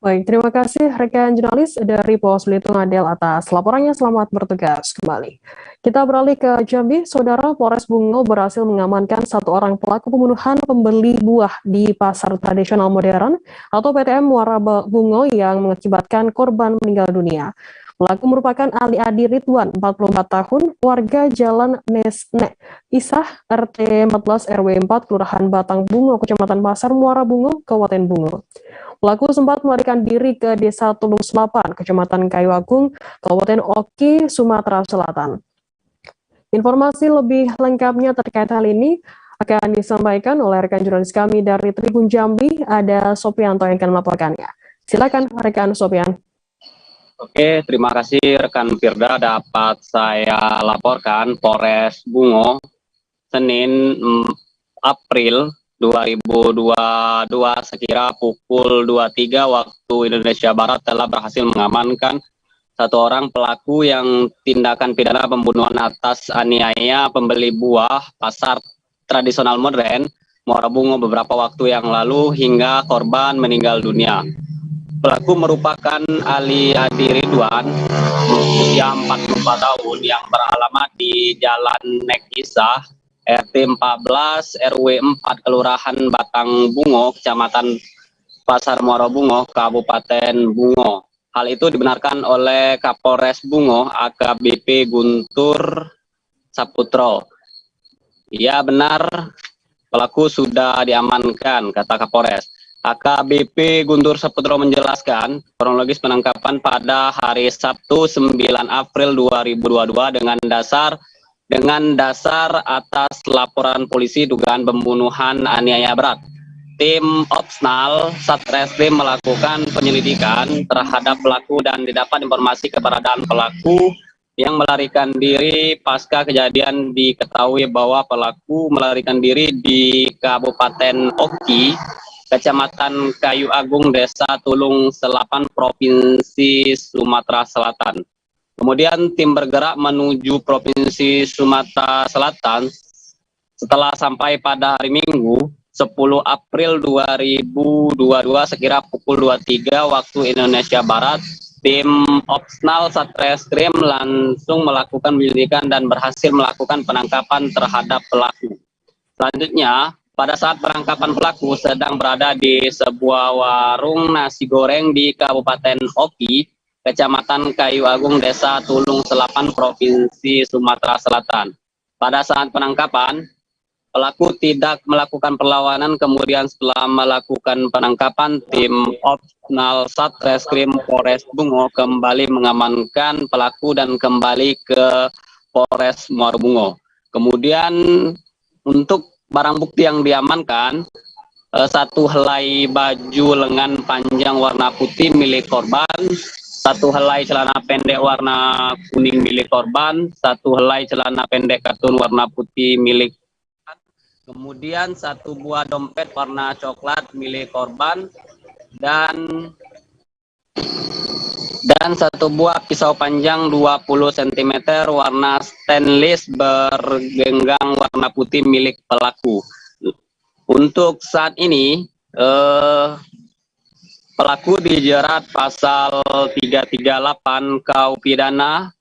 Baik, terima kasih rekan jurnalis dari Pos Belitung Adel atas laporannya. Selamat bertugas kembali. Kita beralih ke Jambi. Saudara, Polres Bungo berhasil mengamankan 1 orang pelaku pembunuhan pembeli buah di Pasar Tradisional Modern atau PTM Muara Bungo yang mengakibatkan korban meninggal dunia. Pelaku merupakan Ali Adi Ridwan, 44 tahun, warga Jalan Nesne Isah, RT 14 RW 4, Kelurahan Batang Bungo, Kecamatan Pasar Muara Bungo, Kabupaten Bungo. Pelaku sempat melarikan diri ke Desa Tulung Selapan, Kecamatan Kayu Agung, Kabupaten Oki, Sumatera Selatan. Informasi lebih lengkapnya terkait hal ini akan disampaikan oleh rekan jurnalis kami dari Tribun Jambi, ada Sopianto yang akan melaporkannya. Silakan rekan Sopian. Oke, terima kasih rekan Firda. Dapat saya laporkan Polres Bungo Senin April 2022 sekira pukul 23 waktu Indonesia Barat telah berhasil mengamankan 1 orang pelaku yang tindakan pidana pembunuhan atas aniaya pembeli buah Pasar tradisional modern Muara Bungo beberapa waktu yang lalu hingga korban meninggal dunia. Pelaku merupakan Ali Adi Ridwan, usia 44 tahun yang beralamat di Jalan Nekisah, RT 14, RW 4, Kelurahan Batang Bungo, Kecamatan Pasar Muara Bungo, Kabupaten Bungo. Hal itu dibenarkan oleh Kapolres Bungo, AKBP Guntur Saputro. Ya benar, pelaku sudah diamankan, kata Kapolres. AKBP Guntur Saputro menjelaskan kronologis penangkapan pada hari Sabtu 9 April 2022 dengan dasar atas laporan polisi dugaan pembunuhan aniaya berat. Tim Opsnal Satreskrim melakukan penyelidikan terhadap pelaku dan didapat informasi keberadaan pelaku yang melarikan diri. Pasca kejadian diketahui bahwa pelaku melarikan diri di Kabupaten Oki, Kecamatan Kayu Agung, Desa Tulung Selapan, Provinsi Sumatera Selatan. Kemudian tim bergerak menuju Provinsi Sumatera Selatan. Setelah sampai pada hari Minggu 10 April 2022 sekira pukul 23 waktu Indonesia Barat, tim Opsnal Satreskrim langsung melakukan penyelidikan dan berhasil melakukan penangkapan terhadap pelaku. Selanjutnya, pada saat penangkapan pelaku sedang berada di sebuah warung nasi goreng di Kabupaten Oki, Kecamatan Kayu Agung, Desa Tulung Selapan, Provinsi Sumatera Selatan. Pada saat penangkapan, pelaku tidak melakukan perlawanan. Kemudian setelah melakukan penangkapan, tim Opsnal Satreskrim Polres Bungo kembali mengamankan pelaku dan kembali ke Polres Muara Bungo. Kemudian untuk barang bukti yang diamankan, satu helai baju lengan panjang warna putih milik korban, satu helai celana pendek warna kuning milik korban, satu helai celana pendek katun warna putih milik, kemudian satu buah dompet warna coklat milik korban, dan satu buah pisau panjang 20 cm warna stainless bergenggam warna putih milik pelaku. Untuk saat ini pelaku dijerat pasal 338 KUH pidana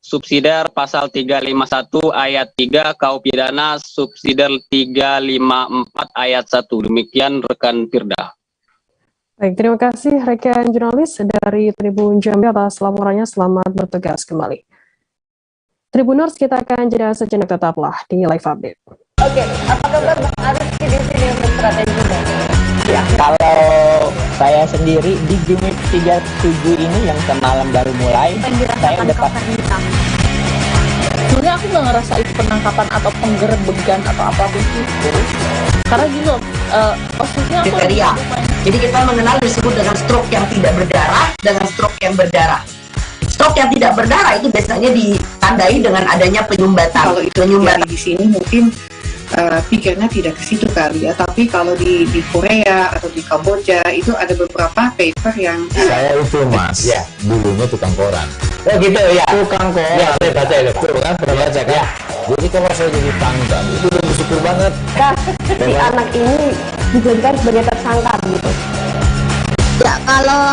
subsidiar pasal 351 ayat 3 KUH pidana subsidiar 354 ayat 1. Demikian rekan Firda. Baik, terima kasih rekan jurnalis dari Tribun Jambi atas laporannya. Selamat bertugas kembali. Tribuners, kita akan jeda sejenak, tetaplah di Live Update. Oke, apa kabar Bang Arif di sini untuk strateginya? Ya, kalau saya sendiri di Gimik 37 ini yang semalam baru mulai, saya dapat. Sebenarnya aku nggak ngerasa itu penangkapan atau penggerebekan atau apapun itu, karena gini loh, maksudnya aku jadi kita mengenal disebut dengan stroke yang tidak berdarah dengan stroke yang berdarah. Stroke yang tidak berdarah itu biasanya ditandai dengan adanya penyumbatan. Kalau itu penyumbatan di sini mungkin pikirnya tidak ke situ kali ya, tapi kalau di Korea atau di Kamboja itu ada beberapa paper yang saya itu mas, ya dulunya tukang koran. Oh gitu ya, tukang koran. Ya, saya baca ya, kan pernah baca kan? Ya. Jadi kalau saya jadi tanggal itu udah bersyukur banget. Si anak ini dijadikan sebagai tersangka gitu. Ya, kalau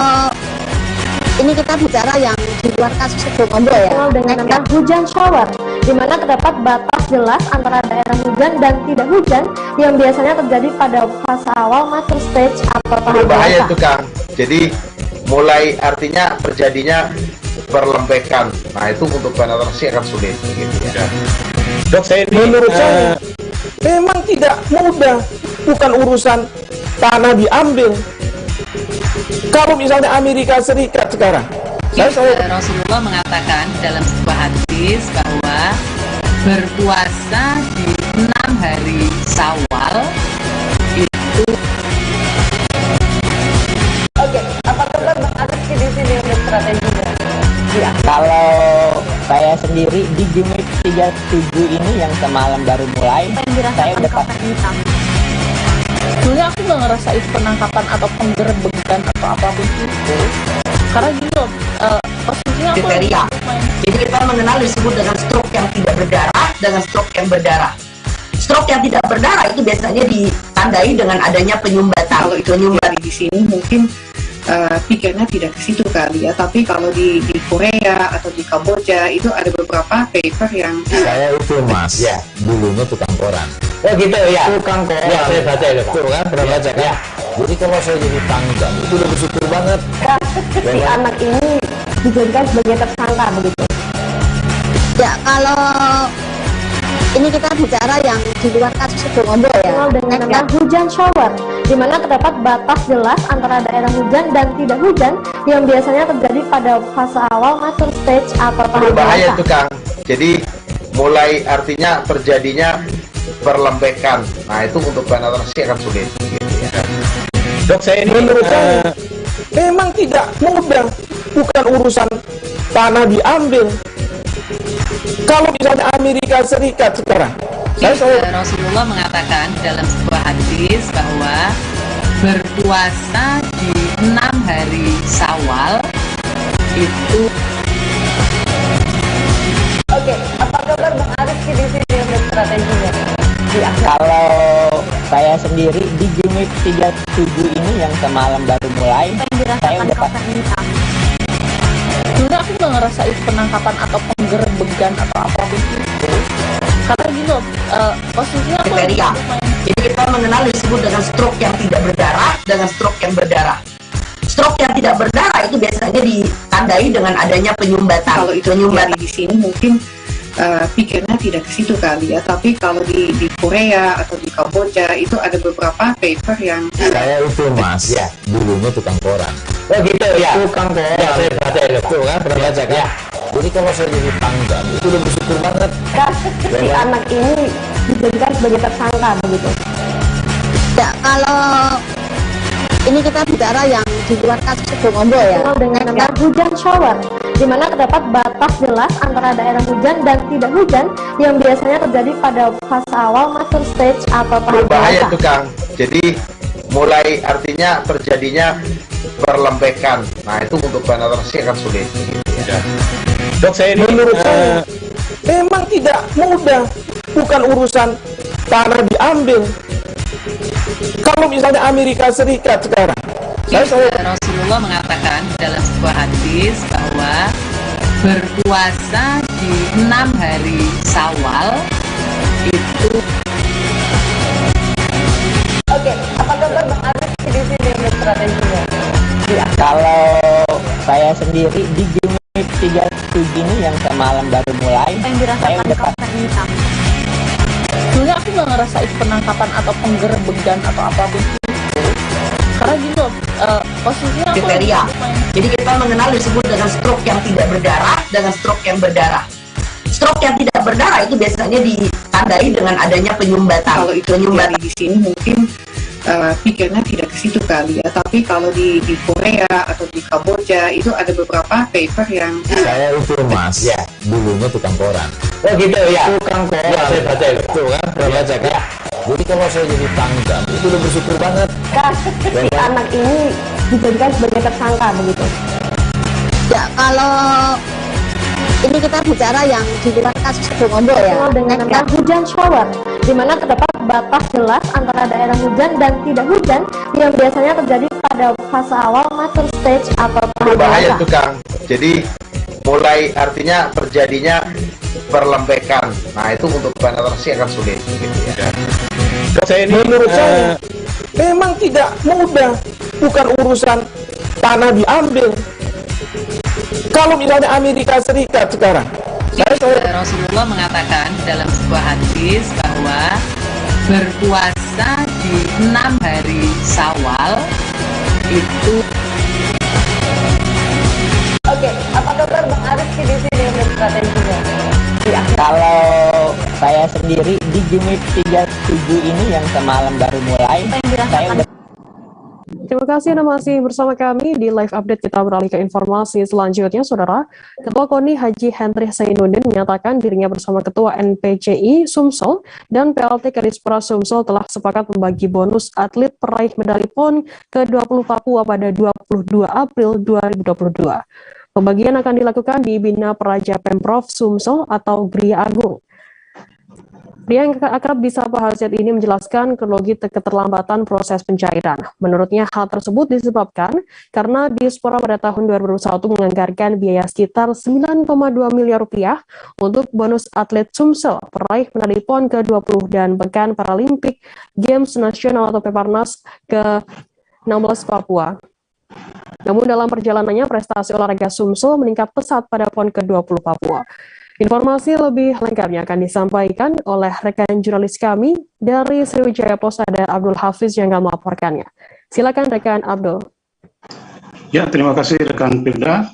ini kita bicara yang di luar kasus Ekokombo ya. Dengan nama hujan shower, di mana terdapat batas jelas antara daerah hujan dan tidak hujan yang biasanya terjadi pada fase awal master stage atau tahap berbahaya itu Kang. Jadi mulai artinya terjadinya perlembekan. Nah itu untuk penetrasi akan sulit gitu ya. Dok, saya menurut saya memang tidak mudah, bukan urusan tanah diambil. Kalau misalnya Amerika Serikat sekarang, Rasulullah mengatakan dalam sebuah hadis bahwa berpuasa di 6 hari Syawal itu. Oke, apa kabar Bang Arif di sini untuk strateginya? Ya. Kalau saya sendiri di Gimik 37 ini yang semalam baru mulai, saya dapat. Sebenarnya aku nggak ngerasa itu penangkapan atau penggerebekan atau apapun itu, karena gini loh, maksudnya aku jadi kita mengenal disebut dengan stroke yang tidak berdarah dengan stroke yang berdarah. Stroke yang tidak berdarah itu biasanya ditandai dengan adanya penyumbatan. Kalau itu terjadi di sini mungkin pikirnya tidak ke situ kali ya, tapi kalau di Korea atau di Kamboja itu ada beberapa paper yang saya itu mas, ya dulunya tukang koran. Oh gitu ya, Tukang koran. ya saya baca itu Pak. Betul kan, pernah baca kan? Jadi kalau saya jadi pangdam itu udah bersyukur banget. Si anak ini dijadikan sebagai tersangka begitu. Ya, kalau ini kita bicara yang di luar kasus Situbondo ya. Dengan nama hujan shower, di mana terdapat batas jelas antara daerah hujan dan tidak hujan yang biasanya terjadi pada fase awal master stage atau tahap Berbahaya dewasa. itu Kang. Jadi mulai artinya terjadinya perlembekan. Nah itu untuk penetrasi akan sulit. Gitu ya. Dok, saya ini menurut saya memang tidak mudah, bukan urusan tanah diambil. Kalau misalnya Amerika Serikat sekarang, Rasulullah mengatakan dalam sebuah hadis bahwa berpuasa di 6 hari Syawal itu. Oke, apa kabar Bang Arif di sini untuk strateginya? Kalau saya sendiri di Gimik 37 ini yang semalam baru mulai, saya udah Sebenarnya aku nggak ngerasa itu penangkapan atau penggerbegan atau apapun itu, karena gitu posisinya aku Kriteria. Jadi kita mengenal disebut dengan stroke yang tidak berdarah dengan stroke yang berdarah. Stroke yang tidak berdarah itu biasanya ditandai dengan adanya penyumbatan. Kalau itu terjadi di sini mungkin pikirnya tidak ke situ kali ya, tapi kalau di Korea atau di Kamboja itu ada beberapa paper yang saya itu mas, ya dulunya tukang koran. Oh gitu ya, Tukang koran. ya saya baca itu Pak. Betul kan, pernah baca kan? Jadi kalau saya jadi pangdam itu udah bersyukur banget. Si anak ini dijadikan sebagai tersangka begitu. Ya, kalau ini kita bicara yang di luar kasus Situbondo ya. Dengan nama hujan shower, di mana terdapat batas jelas antara daerah hujan dan tidak hujan yang biasanya terjadi pada fase awal master stage atau tahap Berbahaya dewasa. itu Kang. Jadi mulai artinya terjadinya perlembekan. Nah itu untuk penetrasi akan sulit. Gitu ya. Dok, saya ini menurut saya memang tidak mudah, bukan urusan tanah diambil. Kalau misalnya Amerika Serikat sekarang, Rasulullah mengatakan dalam sebuah hadis bahwa berpuasa di 6 hari Syawal itu. Oke, apa kabar Bang Arif di sini untuk strateginya? Kalau saya sendiri di Gimik 37 ini yang semalam baru mulai, saya udah sebenarnya aku nggak ngerasa itu penangkapan atau penggerbegan atau apapun itu, karena gitu posisinya aku Kriteria. Jadi kita mengenal disebut dengan stroke yang tidak berdarah dengan stroke yang berdarah. Stroke yang tidak berdarah itu biasanya ditandai dengan adanya penyumbatan. kalau itu terjadi di sini mungkin pikirnya tidak ke situ kali ya, tapi kalau di Korea atau di Kamboja itu ada beberapa paper yang Saya itu mas, ya dulunya tukang koran. Oh gitu ya, Tukang koran. ya saya baca itu Pak. Betul kan, pernah baca kan? Jadi kalau saya jadi pangdam itu udah bersyukur banget. Si anak ini dijadikan sebagai tersangka begitu. Ya, kalau ini kita bicara yang di luar kasus Situbondo ya. Dengan nama hujan shower, di mana terdapat batas jelas antara daerah hujan dan tidak hujan yang biasanya terjadi pada fase awal master stage atau tahap Berbahaya dewasa. itu Kang. Jadi mulai artinya terjadinya perlembekan. Nah itu untuk penetrasi akan sulit. Gitu ya. Dok, saya ini menurut saya memang tidak mudah, bukan urusan tanah diambil. Kalau misalnya Amerika Serikat sekarang, Rasulullah mengatakan dalam sebuah hadis bahwa berpuasa di 6 hari Syawal itu. Oke, apa kabar Bang Arif di sini untuk strateginya? Kalau saya sendiri di Gimik 37 ini yang semalam baru mulai, saya udah Terima kasih Anda masih bersama kami di live update. Kita beralih ke informasi selanjutnya, Saudara. Ketua KONI Haji Henry Zainuddin menyatakan dirinya bersama Ketua NPCI Sumsel dan PLT Kadispra Sumsel telah sepakat membagi bonus atlet peraih medali PON ke-20 Papua pada 22 April 2022. Pembagian akan dilakukan di Bina Praja Pemprov Sumsel atau Gria Agung. Pria yang akrab disapa HZ ini menjelaskan kronologi keterlambatan proses pencairan. Menurutnya hal tersebut disebabkan karena Diaspora pada tahun 2021 menganggarkan biaya sekitar 9,2 miliar rupiah untuk bonus atlet Sumsel peraih medali PON ke-20 dan Pekan Paralimpik Games Nasional atau Peparnas ke-16 Papua. Namun dalam perjalanannya prestasi olahraga Sumsel meningkat pesat pada PON ke-20 Papua. Informasi lebih lengkapnya akan disampaikan oleh rekan jurnalis kami dari Sriwijaya Post, ada Abdul Hafiz yang akan melaporkannya. Silakan rekan Abdul. Ya, terima kasih rekan Firda.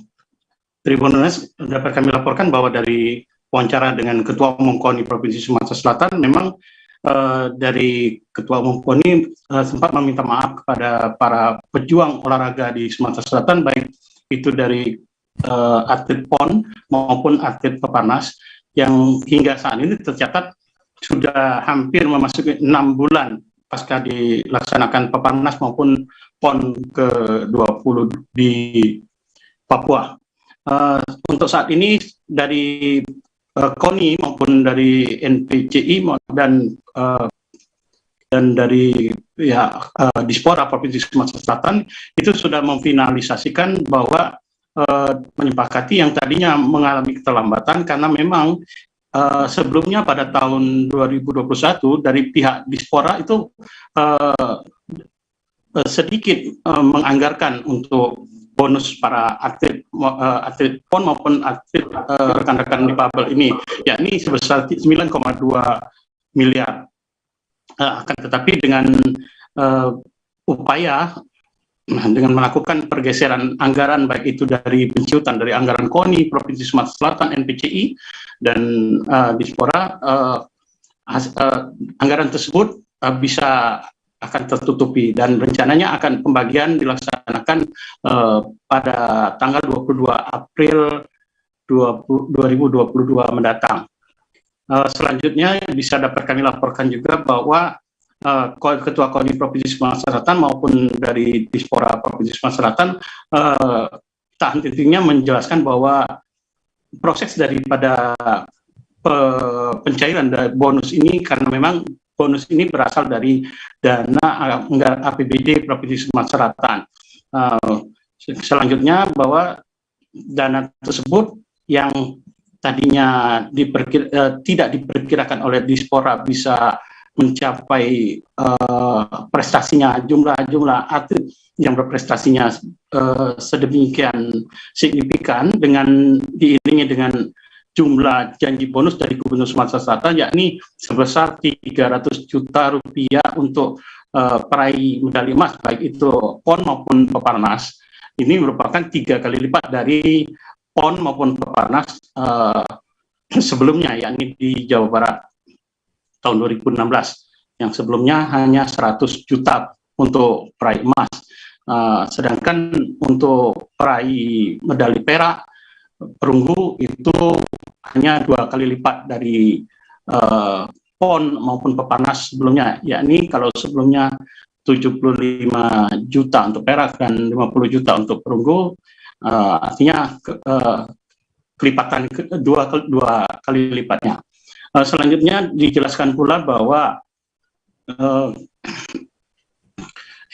Tribuners, dapat kami laporkan bahwa dari wawancara dengan Ketua Umum KONI Provinsi Sumatera Selatan, memang dari Ketua Umum KONI sempat meminta maaf kepada para pejuang olahraga di Sumatera Selatan, baik itu dari atlet PON maupun atlet Peparnas yang hingga saat ini tercatat sudah hampir memasuki 6 bulan pasca dilaksanakan Peparnas maupun PON ke-20 di Papua. Untuk saat ini dari KONI maupun dari NPCI dan dari Diaspora Provinsi Sumatera Selatan itu sudah memfinalisasikan bahwa menyepakati yang tadinya mengalami keterlambatan karena memang sebelumnya pada tahun 2021 dari pihak Diaspora itu sedikit menganggarkan untuk bonus para atlet PON maupun atlet rekan-rekan difabel ini, yakni sebesar 9,2 miliar. Akan tetapi dengan upaya dengan melakukan pergeseran anggaran baik itu dari penciutan dari anggaran KONI Provinsi Sumatera Selatan NPCI dan Diaspora, anggaran tersebut bisa akan tertutupi dan rencananya akan pembagian dilaksanakan pada tanggal 22 April 2022 mendatang. Selanjutnya bisa dapat kami laporkan juga bahwa Ketua KONI Provinsi Sumatera Selatan maupun dari Diaspora Provinsi Sumatera Selatan tak henti-hentinya menjelaskan bahwa proses daripada pencairan dari bonus ini, karena memang bonus ini berasal dari dana anggaran APBD Provinsi Sumatera Selatan. Selanjutnya bahwa dana tersebut yang tadinya tidak diperkirakan oleh Diaspora bisa mencapai prestasinya, jumlah atlet yang berprestasinya sedemikian signifikan dengan diiringi dengan jumlah janji bonus dari Gubernur Sumatera Selatan, yakni sebesar 300 juta rupiah untuk peraih medali emas baik itu PON maupun Peparnas. Ini merupakan 3 kali lipat dari PON maupun Peparnas sebelumnya, yakni di Jawa Barat tahun 2016 yang sebelumnya hanya 100 juta untuk peraih emas, sedangkan untuk peraih medali perak perunggu itu hanya 2 kali lipat dari PON maupun Peparnas sebelumnya, yakni kalau sebelumnya 75 juta untuk perak dan 50 juta untuk perunggu, artinya kelipatan dua kali lipatnya. Selanjutnya dijelaskan pula bahwa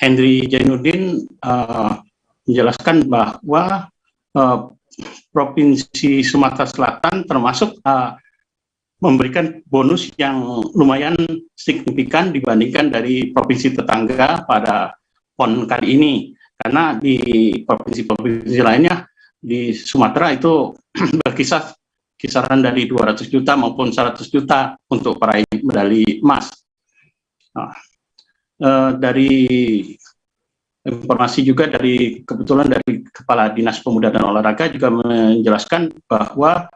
Henry Jainuddin menjelaskan bahwa Provinsi Sumatera Selatan termasuk memberikan bonus yang lumayan signifikan dibandingkan dari provinsi tetangga pada PON kali ini, karena di provinsi-provinsi lainnya di Sumatera itu berkisar kisaran dari 200 juta maupun 100 juta untuk peraih medali emas. Dari informasi juga kebetulan dari Kepala Dinas Pemuda dan Olahraga juga menjelaskan bahwa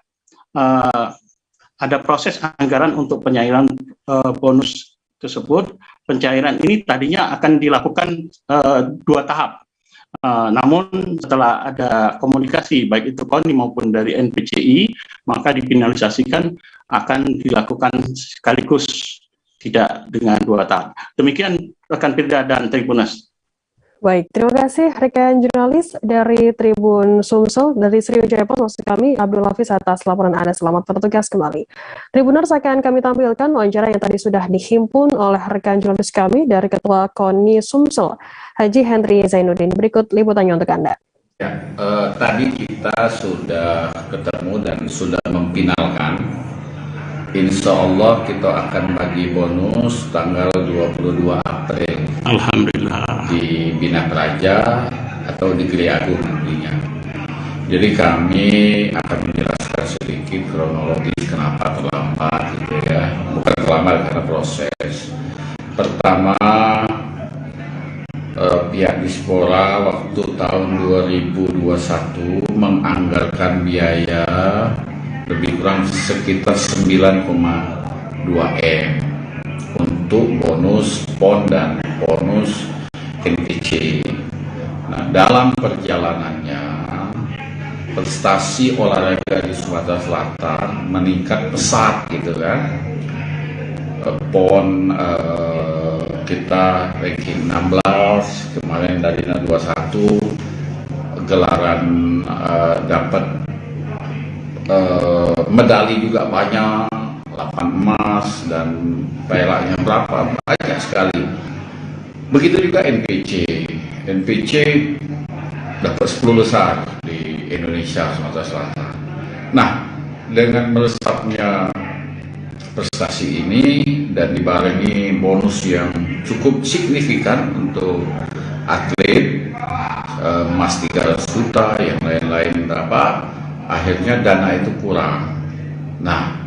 ada proses anggaran untuk penyairan bonus tersebut. Pencairan ini tadinya akan dilakukan 2 tahap. Namun setelah ada komunikasi baik itu KONI maupun dari NPCI, maka difinalisasikan akan dilakukan sekaligus, tidak dengan 2 tahap. Demikian rekan Firda dan Tribuners. Baik, terima kasih rekan jurnalis dari Tribun Sumsel dari Sriwijaya Post maksud kami Abdul Hafiz atas laporan Anda. Selamat bertugas kembali. Tribuners, akan kami tampilkan wawancara yang tadi sudah dihimpun oleh rekan jurnalis kami dari Ketua KONI Sumsel, Haji Henry Zainuddin. Berikut liputannya untuk Anda. Ya, tadi kita sudah ketemu dan sudah memfinalkan. Insya Allah kita akan bagi bonus tanggal 22 April. Alhamdulillah. Di Bina Praja atau di Gili Agung nantinya. Jadi kami akan menjelaskan sedikit kronologis kenapa terlambat gitu ya. Bukan terlambat karena proses. Pertama, pihak Dispora waktu tahun 2021 menganggarkan biaya lebih kurang sekitar 9,2 M untuk bonus PON dan bonus NPC. Nah, dalam perjalanannya prestasi olahraga di Sumatera Selatan meningkat pesat gitu kan. PON kita ranking 16, kemarin dari 21 gelaran dapat medali juga banyak, 8 emas dan peraknya berapa, banyak sekali. Begitu juga NPC dapat 10 besar di Indonesia, Sumatera Selatan. Nah, dengan meresapnya prestasi ini dan dibarengi bonus yang cukup signifikan untuk atlet, emas 300 juta, yang lain-lain berapa, akhirnya dana itu kurang. Nah,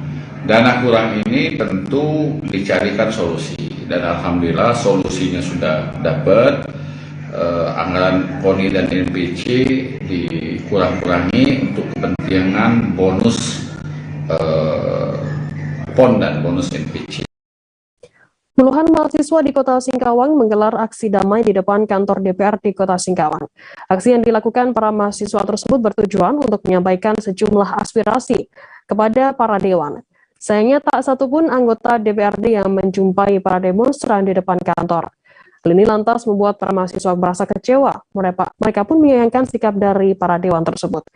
dana kurang ini tentu dicarikan solusi dan alhamdulillah solusinya sudah dapat. Anggaran KONI dan NPC dikurang-kurangi untuk kepentingan bonus PON dan bonus NPC. Puluhan mahasiswa di Kota Singkawang menggelar aksi damai di depan kantor DPRD Kota Singkawang. Aksi yang dilakukan para mahasiswa tersebut bertujuan untuk menyampaikan sejumlah aspirasi kepada para dewan. Sayangnya tak satupun anggota DPRD yang menjumpai para demonstran di depan kantor. Hal ini lantas membuat para mahasiswa merasa kecewa. Mereka pun menyayangkan sikap dari para dewan tersebut.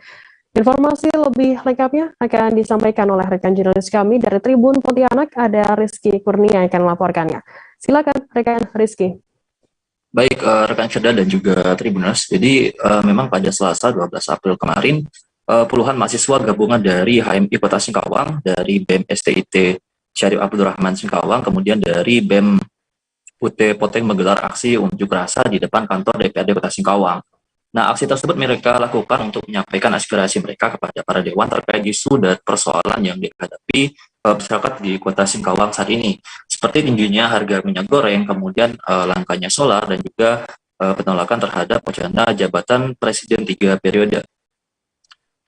Informasi lebih lengkapnya akan disampaikan oleh rekan jurnalis kami dari Tribun Pontianak, ada Rizky Kurnia yang akan melaporkannya. Silakan rekan Rizky. Baik, rekan Cerda dan juga Tribuners. Jadi memang pada Selasa 12 April kemarin, puluhan mahasiswa gabungan dari HMI Kota Singkawang, dari BEM STIT Syarif Abdurrahman Singkawang, kemudian dari BEM UT Poteng menggelar aksi unjuk rasa di depan kantor DPRD Kota Singkawang. Nah, aksi tersebut mereka lakukan untuk menyampaikan aspirasi mereka kepada para dewan terkait isu dan persoalan yang dihadapi masyarakat di Kota Singkawang saat ini, seperti tingginya harga minyak goreng, kemudian langkanya solar, dan juga penolakan terhadap wacana jabatan Presiden 3 periode.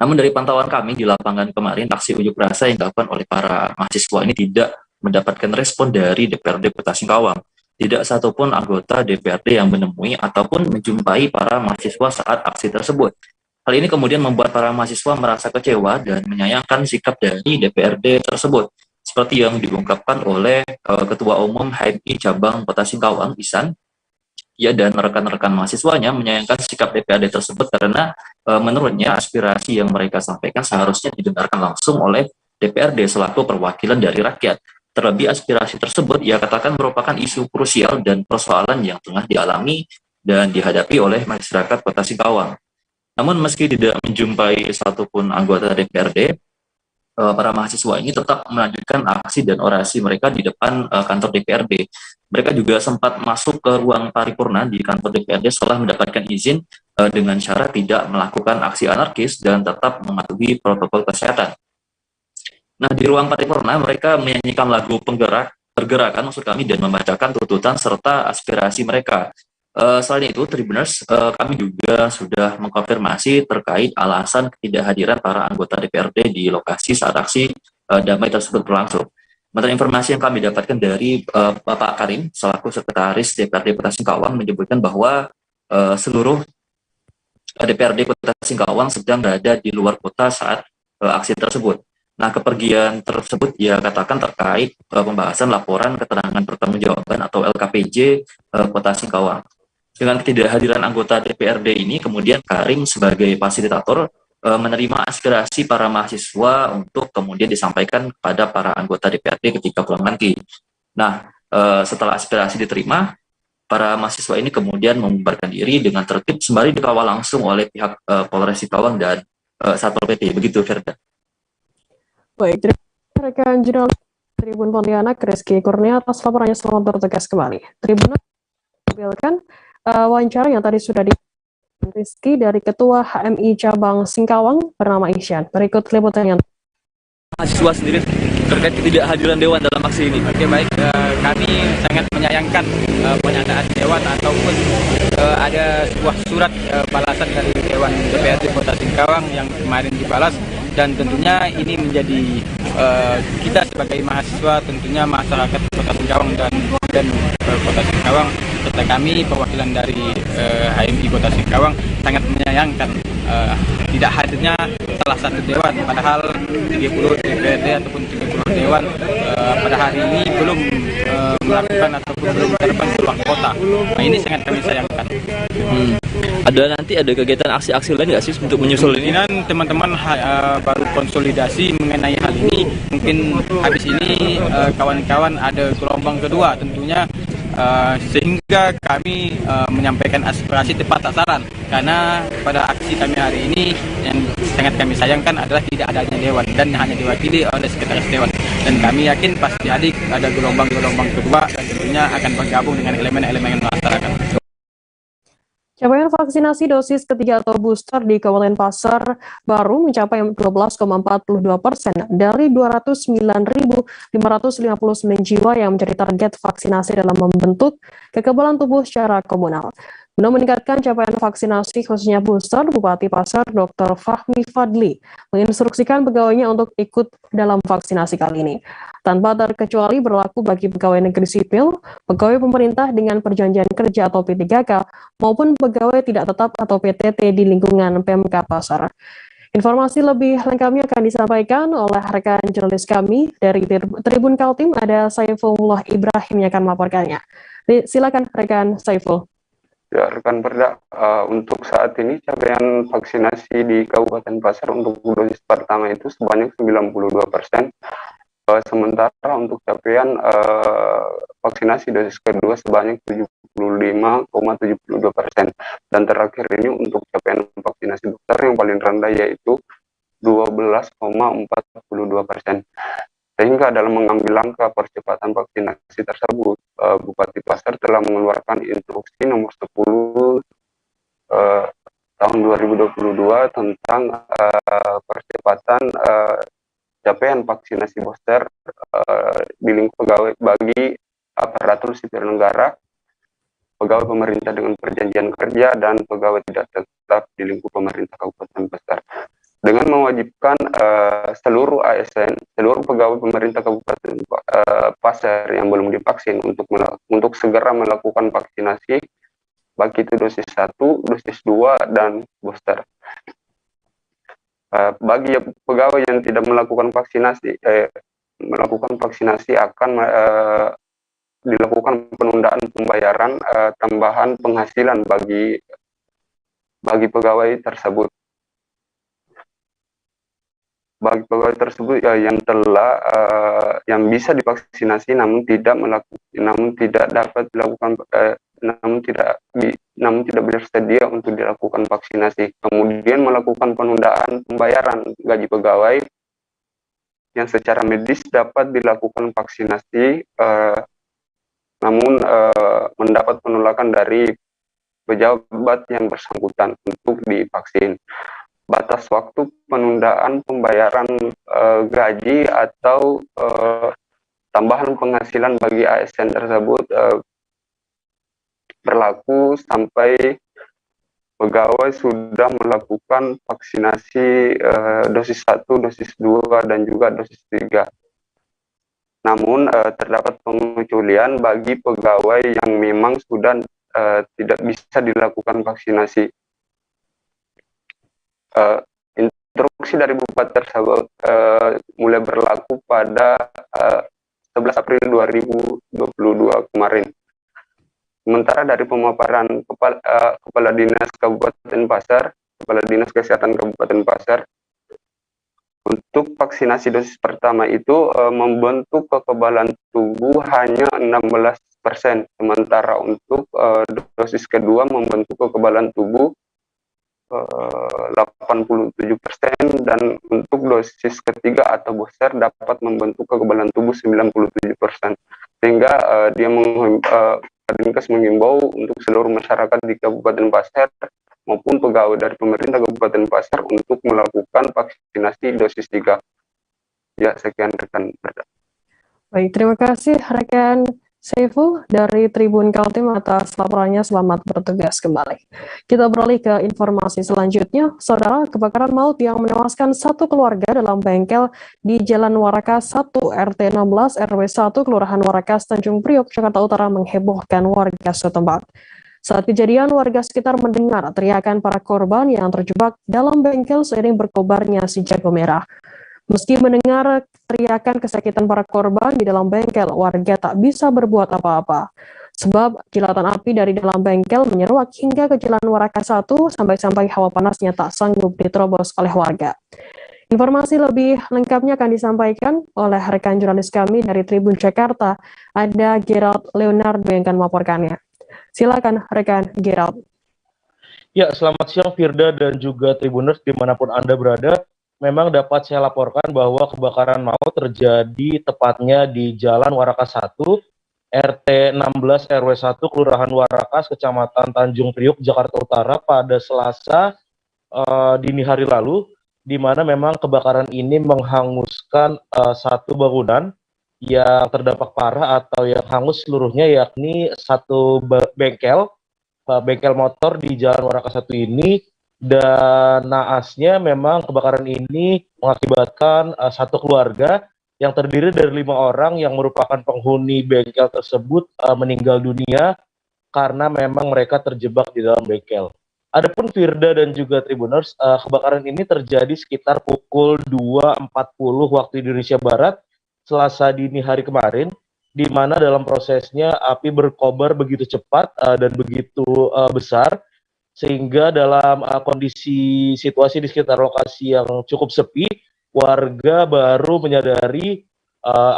Namun dari pantauan kami di lapangan kemarin, aksi unjuk rasa yang dilakukan oleh para mahasiswa ini tidak mendapatkan respon dari DPRD Kota Singkawang. Tidak satupun anggota DPRD yang menemui ataupun menjumpai para mahasiswa saat aksi tersebut. Hal ini kemudian membuat para mahasiswa merasa kecewa dan menyayangkan sikap dari DPRD tersebut, seperti yang diungkapkan oleh Ketua Umum HMI Cabang Kota Singkawang, Isan. Ya, dan rekan-rekan mahasiswanya menyayangkan sikap DPRD tersebut karena menurutnya aspirasi yang mereka sampaikan seharusnya didengarkan langsung oleh DPRD selaku perwakilan dari rakyat. Terlebih aspirasi tersebut ia katakan merupakan isu krusial dan persoalan yang tengah dialami dan dihadapi oleh masyarakat Kota Singkawang. Namun meski tidak menjumpai satupun anggota DPRD, para mahasiswa ini tetap melanjutkan aksi dan orasi mereka di depan kantor DPRD. Mereka juga sempat masuk ke ruang paripurna di kantor DPRD setelah mendapatkan izin dengan syarat tidak melakukan aksi anarkis dan tetap mematuhi protokol kesehatan. Nah, di ruang paripurna mereka menyanyikan lagu pergerakan maksud kami dan membacakan tuntutan serta aspirasi mereka. Selain itu, Tribuners, kami juga sudah mengkonfirmasi terkait alasan ketidakhadiran para anggota DPRD di lokasi saat aksi damai tersebut berlangsung. Menurut informasi yang kami dapatkan dari Bapak Karim, selaku Sekretaris DPRD Kota Singkawang, menyebutkan bahwa seluruh DPRD Kota Singkawang sedang berada di luar kota saat aksi tersebut. Nah, kepergian tersebut ia katakan terkait pembahasan laporan keterangan pertanggungjawaban atau LKPJ Kota Singkawang. Dengan ketidakhadiran anggota DPRD ini, kemudian Karim sebagai fasilitator menerima aspirasi para mahasiswa untuk kemudian disampaikan kepada para anggota DPRD ketika pulang nanti. Nah, setelah aspirasi diterima, para mahasiswa ini kemudian membubarkan diri dengan tertib sembari dikawal langsung oleh pihak Polres Singkawang dan Satpol PP. Begitu, Ferda. Baik, terima kasih rekan jurnalis Tribun Pontianak Rizky Kurnia atas laporannya. Selamat bertugas kembali. Tribun menampilkan wawancara yang tadi sudah di Rizky dari Ketua HMI Cabang Singkawang bernama Isyan. Berikut liputannya. Mahasiswa sendiri terkait ketidakhadiran Dewan dalam aksi ini. Oke, baik, kami sangat menyayangkan penyataan Dewan ataupun ada sebuah surat balasan dari Dewan DPRD Kota Singkawang yang kemarin dibalas, dan tentunya ini menjadi kita sebagai mahasiswa, tentunya masyarakat Kota Singkawang dan Kota Singkawang serta kami perwakilan dari HMI Kota Singkawang sangat menyayangkan tidak hadirnya salah satu dewan, padahal 30 DPRD ataupun 30 dewan pada hari ini belum melakukan ataupun belum terbang keluar kota. Nah, ini sangat kami sayangkan. Ada kegiatan aksi-aksi lain nggak sih untuk menyusul ini? Teman-teman baru konsolidasi mengenai hal ini. Mungkin habis ini kawan-kawan ada gelombang kedua tentunya. Sehingga kami menyampaikan aspirasi tepat sasaran, karena pada aksi kami hari ini yang sangat kami sayangkan adalah tidak adanya dewan dan hanya diwakili oleh sekretaris dewan, dan kami yakin pasti ada gelombang-gelombang kedua dan tentunya akan bergabung dengan elemen-elemen masyarakat. Capaian vaksinasi dosis ketiga atau booster di Kabupaten Pasar Baru mencapai 12,42% dari 209.559 jiwa yang menjadi target vaksinasi dalam membentuk kekebalan tubuh secara komunal. Guna meningkatkan capaian vaksinasi khususnya booster, Bupati Pasar Dr. Fahmi Fadli menginstruksikan pegawainya untuk ikut dalam vaksinasi kali ini. Tanpa terkecuali berlaku bagi pegawai negeri sipil, pegawai pemerintah dengan perjanjian kerja atau P3K, maupun pegawai tidak tetap atau PTT di lingkungan PMK Pasar. Informasi lebih lengkapnya akan disampaikan oleh rekan jurnalis kami dari Tribun Kaltim, ada Saifullah Ibrahim yang akan melaporkannya. Silakan rekan Saiful. Ya, rekan Perda, untuk saat ini capaian vaksinasi di Kabupaten Pasar untuk dosis pertama itu sebanyak 92%. Sementara untuk capaian vaksinasi dosis kedua sebanyak 75,72%. Dan terakhir ini untuk capaian vaksinasi booster yang paling rendah yaitu 12,42%. Sehingga dalam mengambil langkah percepatan vaksinasi tersebut, Bupati Pasar telah mengeluarkan instruksi nomor 10 tahun 2022 tentang percepatan capaian vaksinasi booster di lingkup pegawai bagi aparatur sipil negara, pegawai pemerintah dengan perjanjian kerja, dan pegawai tidak tetap di lingkup pemerintah Kabupaten Pasar. Dengan mewajibkan seluruh ASN, seluruh pegawai pemerintah Kabupaten Pasar yang belum divaksin untuk segera melakukan vaksinasi, baik itu dosis 1, dosis 2, dan booster. Bagi pegawai yang tidak melakukan vaksinasi akan dilakukan penundaan pembayaran tambahan penghasilan bagi pegawai tersebut. Bagi pegawai tersebut yang telah yang bisa divaksinasi namun tidak bersedia untuk dilakukan vaksinasi, kemudian melakukan penundaan pembayaran gaji pegawai yang secara medis dapat dilakukan vaksinasi namun mendapat penolakan dari pejabat yang bersangkutan untuk divaksin. Batas waktu penundaan pembayaran gaji atau tambahan penghasilan bagi ASN tersebut berlaku sampai pegawai sudah melakukan vaksinasi dosis 1, dosis 2, dan juga dosis 3. Namun terdapat pengecualian bagi pegawai yang memang sudah tidak bisa dilakukan vaksinasi. Instruksi dari Bupati tersebut mulai berlaku pada 11 April 2022 kemarin. Sementara dari pemaparan Kepala Dinas Kabupaten Pasar, Kepala Dinas Kesehatan Kabupaten Pasar, untuk vaksinasi dosis pertama itu membentuk kekebalan tubuh hanya 16%, sementara untuk dosis kedua membentuk kekebalan tubuh 87%, dan untuk dosis ketiga atau booster dapat membentuk kekebalan tubuh 97%. Sehingga Dinkes mengimbau untuk seluruh masyarakat di Kabupaten Pasar maupun pegawai dari pemerintah Kabupaten Pasar untuk melakukan vaksinasi dosis 3. Ya, sekian rekan. Baik, terima kasih rekan Saiful dari Tribun Kaltim atas laporannya. Selamat bertugas kembali. Kita beralih ke informasi selanjutnya. Saudara, kebakaran maut yang menewaskan satu keluarga dalam bengkel di Jalan Warakas 1 RT 16 RW 1 Kelurahan Warakas Tanjung Priok, Jakarta Utara menghebohkan warga setempat. Saat kejadian, warga sekitar mendengar teriakan para korban yang terjebak dalam bengkel seiring berkobarnya si jago merah. Meski mendengar teriakan kesakitan para korban di dalam bengkel, warga tak bisa berbuat apa-apa. Sebab kilatan api dari dalam bengkel menyeruak hingga ke Jalan Warakas 1 sampai hawa panasnya tak sanggup diterobos oleh warga. Informasi lebih lengkapnya akan disampaikan oleh rekan jurnalis kami dari Tribun Jakarta, ada Gerald Leonardo yang akan melaporkannya. Silakan rekan Gerald. Ya, selamat siang Firda dan juga Tribuners dimanapun Anda berada. Memang dapat saya laporkan bahwa kebakaran maut terjadi tepatnya di Jalan Warakas 1, RT 16 RW 1, Kelurahan Warakas, Kecamatan Tanjung Priok, Jakarta Utara pada Selasa dini hari lalu, di mana memang kebakaran ini menghanguskan satu bangunan yang terdampak parah atau yang hangus seluruhnya, yakni satu bengkel motor di Jalan Warakas 1 ini. Dan naasnya memang kebakaran ini mengakibatkan satu keluarga yang terdiri dari 5 orang yang merupakan penghuni bengkel tersebut meninggal dunia karena memang mereka terjebak di dalam bengkel. Adapun Firda dan juga Tribuners, kebakaran ini terjadi sekitar pukul 2.40 waktu Indonesia Barat Selasa dini hari kemarin, di mana dalam prosesnya api berkobar begitu cepat dan begitu besar, sehingga dalam kondisi situasi di sekitar lokasi yang cukup sepi, warga baru menyadari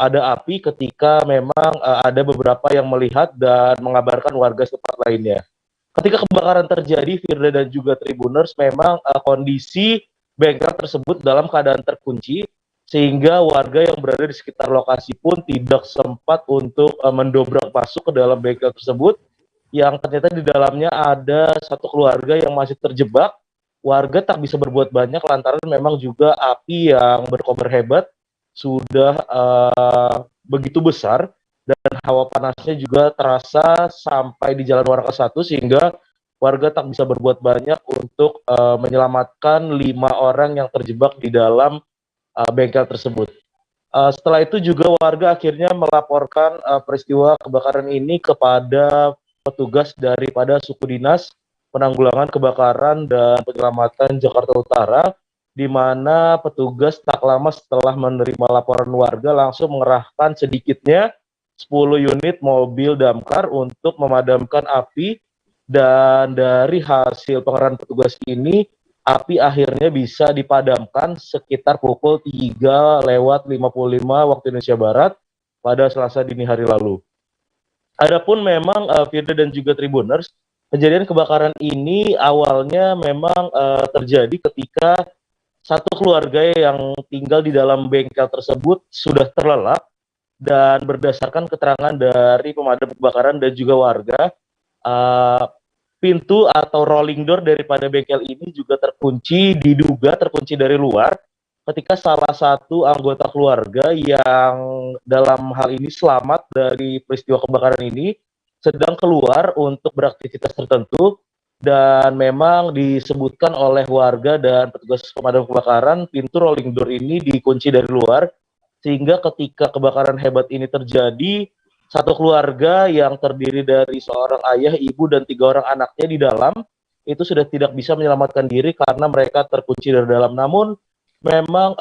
ada api ketika memang ada beberapa yang melihat dan mengabarkan warga setempat lainnya. Ketika kebakaran terjadi, Firda dan juga Tribuners, memang kondisi bengkel tersebut dalam keadaan terkunci, sehingga warga yang berada di sekitar lokasi pun tidak sempat untuk mendobrak masuk ke dalam bengkel tersebut, yang ternyata di dalamnya ada satu keluarga yang masih terjebak. Warga tak bisa berbuat banyak lantaran memang juga api yang berkobar hebat sudah begitu besar dan hawa panasnya juga terasa sampai di Jalan Warakas 1, sehingga warga tak bisa berbuat banyak untuk menyelamatkan 5 orang yang terjebak di dalam bengkel tersebut. Setelah itu juga warga akhirnya melaporkan peristiwa kebakaran ini kepada petugas daripada Suku Dinas Penanggulangan Kebakaran dan Penyelamatan Jakarta Utara, di mana petugas tak lama setelah menerima laporan warga langsung mengerahkan sedikitnya 10 unit mobil damkar untuk memadamkan api, dan dari hasil pengerahan petugas ini, api akhirnya bisa dipadamkan sekitar pukul 3:55 waktu Indonesia Barat pada Selasa dini hari lalu. Adapun memang Firda dan juga Tribuners, kejadian kebakaran ini awalnya memang terjadi ketika satu keluarga yang tinggal di dalam bengkel tersebut sudah terlelap, dan berdasarkan keterangan dari pemadam kebakaran dan juga warga, pintu atau rolling door daripada bengkel ini juga diduga terkunci dari luar, ketika salah satu anggota keluarga yang dalam hal ini selamat dari peristiwa kebakaran ini sedang keluar untuk beraktivitas tertentu, dan memang disebutkan oleh warga dan petugas pemadam kebakaran pintu rolling door ini dikunci dari luar, sehingga ketika kebakaran hebat ini terjadi, satu keluarga yang terdiri dari seorang ayah, ibu, dan 3 orang anaknya di dalam itu sudah tidak bisa menyelamatkan diri karena mereka terkunci dari dalam. Namun memang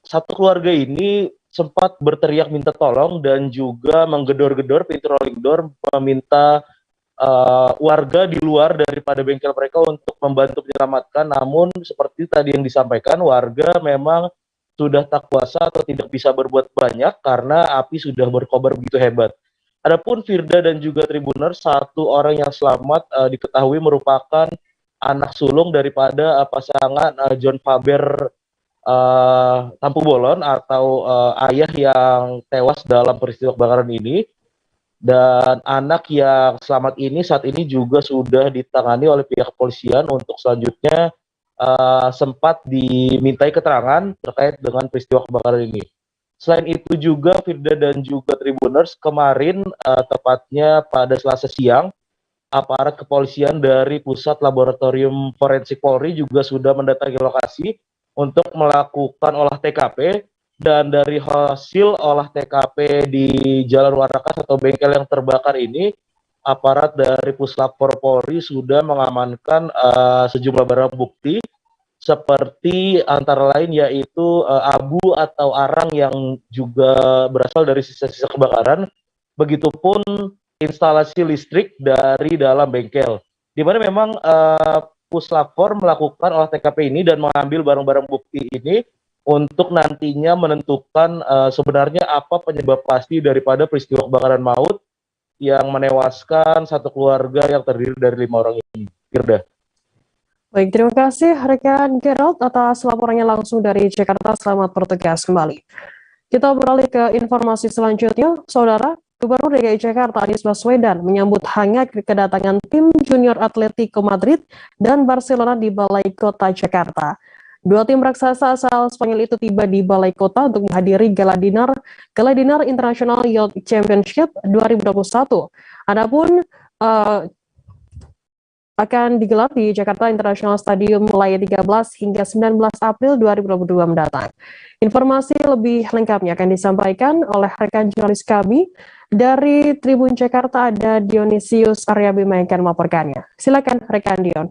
satu keluarga ini sempat berteriak minta tolong dan juga menggedor-gedor pintu rolling door meminta warga di luar daripada bengkel mereka untuk membantu menyelamatkan. Namun seperti tadi yang disampaikan, warga memang sudah tak kuasa atau tidak bisa berbuat banyak karena api sudah berkobar begitu hebat. Adapun Firda dan juga Tribuners, satu orang yang selamat diketahui merupakan anak sulung daripada pasangan John Faber Tampu Bolon atau ayah yang tewas dalam peristiwa kebakaran ini. Dan anak yang selamat ini saat ini juga sudah ditangani oleh pihak kepolisian untuk selanjutnya sempat dimintai keterangan terkait dengan peristiwa kebakaran ini. Selain itu juga Firda dan juga Tribuners, kemarin tepatnya pada Selasa siang, aparat kepolisian dari Pusat Laboratorium Forensik Polri juga sudah mendatangi lokasi untuk melakukan olah TKP. Dan dari hasil olah TKP di Jalan Warakas atau bengkel yang terbakar ini, aparat dari Puslapor Polri sudah mengamankan sejumlah barang bukti seperti antara lain yaitu abu atau arang yang juga berasal dari sisa-sisa kebakaran, begitupun instalasi listrik dari dalam bengkel, di mana memang Puslapor melakukan olah TKP ini dan mengambil barang-barang bukti ini untuk nantinya menentukan sebenarnya apa penyebab pasti daripada peristiwa kebakaran maut yang menewaskan satu keluarga yang terdiri dari 5 orang ini. Firda. Baik, terima kasih rekan Gerald atas laporannya langsung dari Jakarta. Selamat bertugas kembali. Kita beralih ke informasi selanjutnya. Saudara, Gubernur DKI Jakarta Anies Baswedan menyambut hangat kedatangan tim junior Atletico Madrid dan Barcelona di Balai Kota Jakarta. Dua tim raksasa asal Spanyol itu tiba di Balai Kota untuk menghadiri Gala Dinner International Youth Championship 2021. Adapun akan digelar di Jakarta International Stadium mulai 13 hingga 19 April 2022 mendatang. Informasi lebih lengkapnya akan disampaikan oleh rekan jurnalis kami dari Tribun Jakarta, ada Dionysius Aryabima yang akan melaporkannya. Silakan rekan Dion.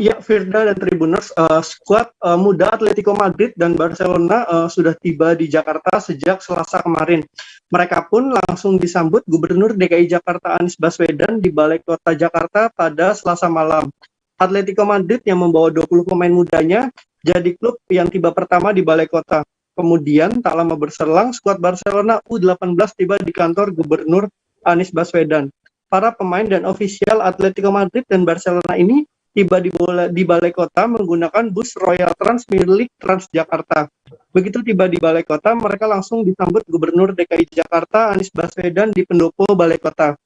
Ya, Firda dan Tribuners, skuad muda Atletico Madrid dan Barcelona sudah tiba di Jakarta sejak Selasa kemarin. Mereka pun langsung disambut Gubernur DKI Jakarta Anies Baswedan di Balai Kota Jakarta pada Selasa malam. Atletico Madrid yang membawa 20 pemain mudanya jadi klub yang tiba pertama di Balai Kota. Kemudian tak lama berselang, skuad Barcelona U18 tiba di kantor Gubernur Anies Baswedan. Para pemain dan ofisial Atletico Madrid dan Barcelona ini tiba di Balai Kota menggunakan bus Royal Trans milik Transjakarta. Begitu tiba di Balai Kota, mereka langsung disambut Gubernur DKI Jakarta Anies Baswedan di pendopo Balai Kota.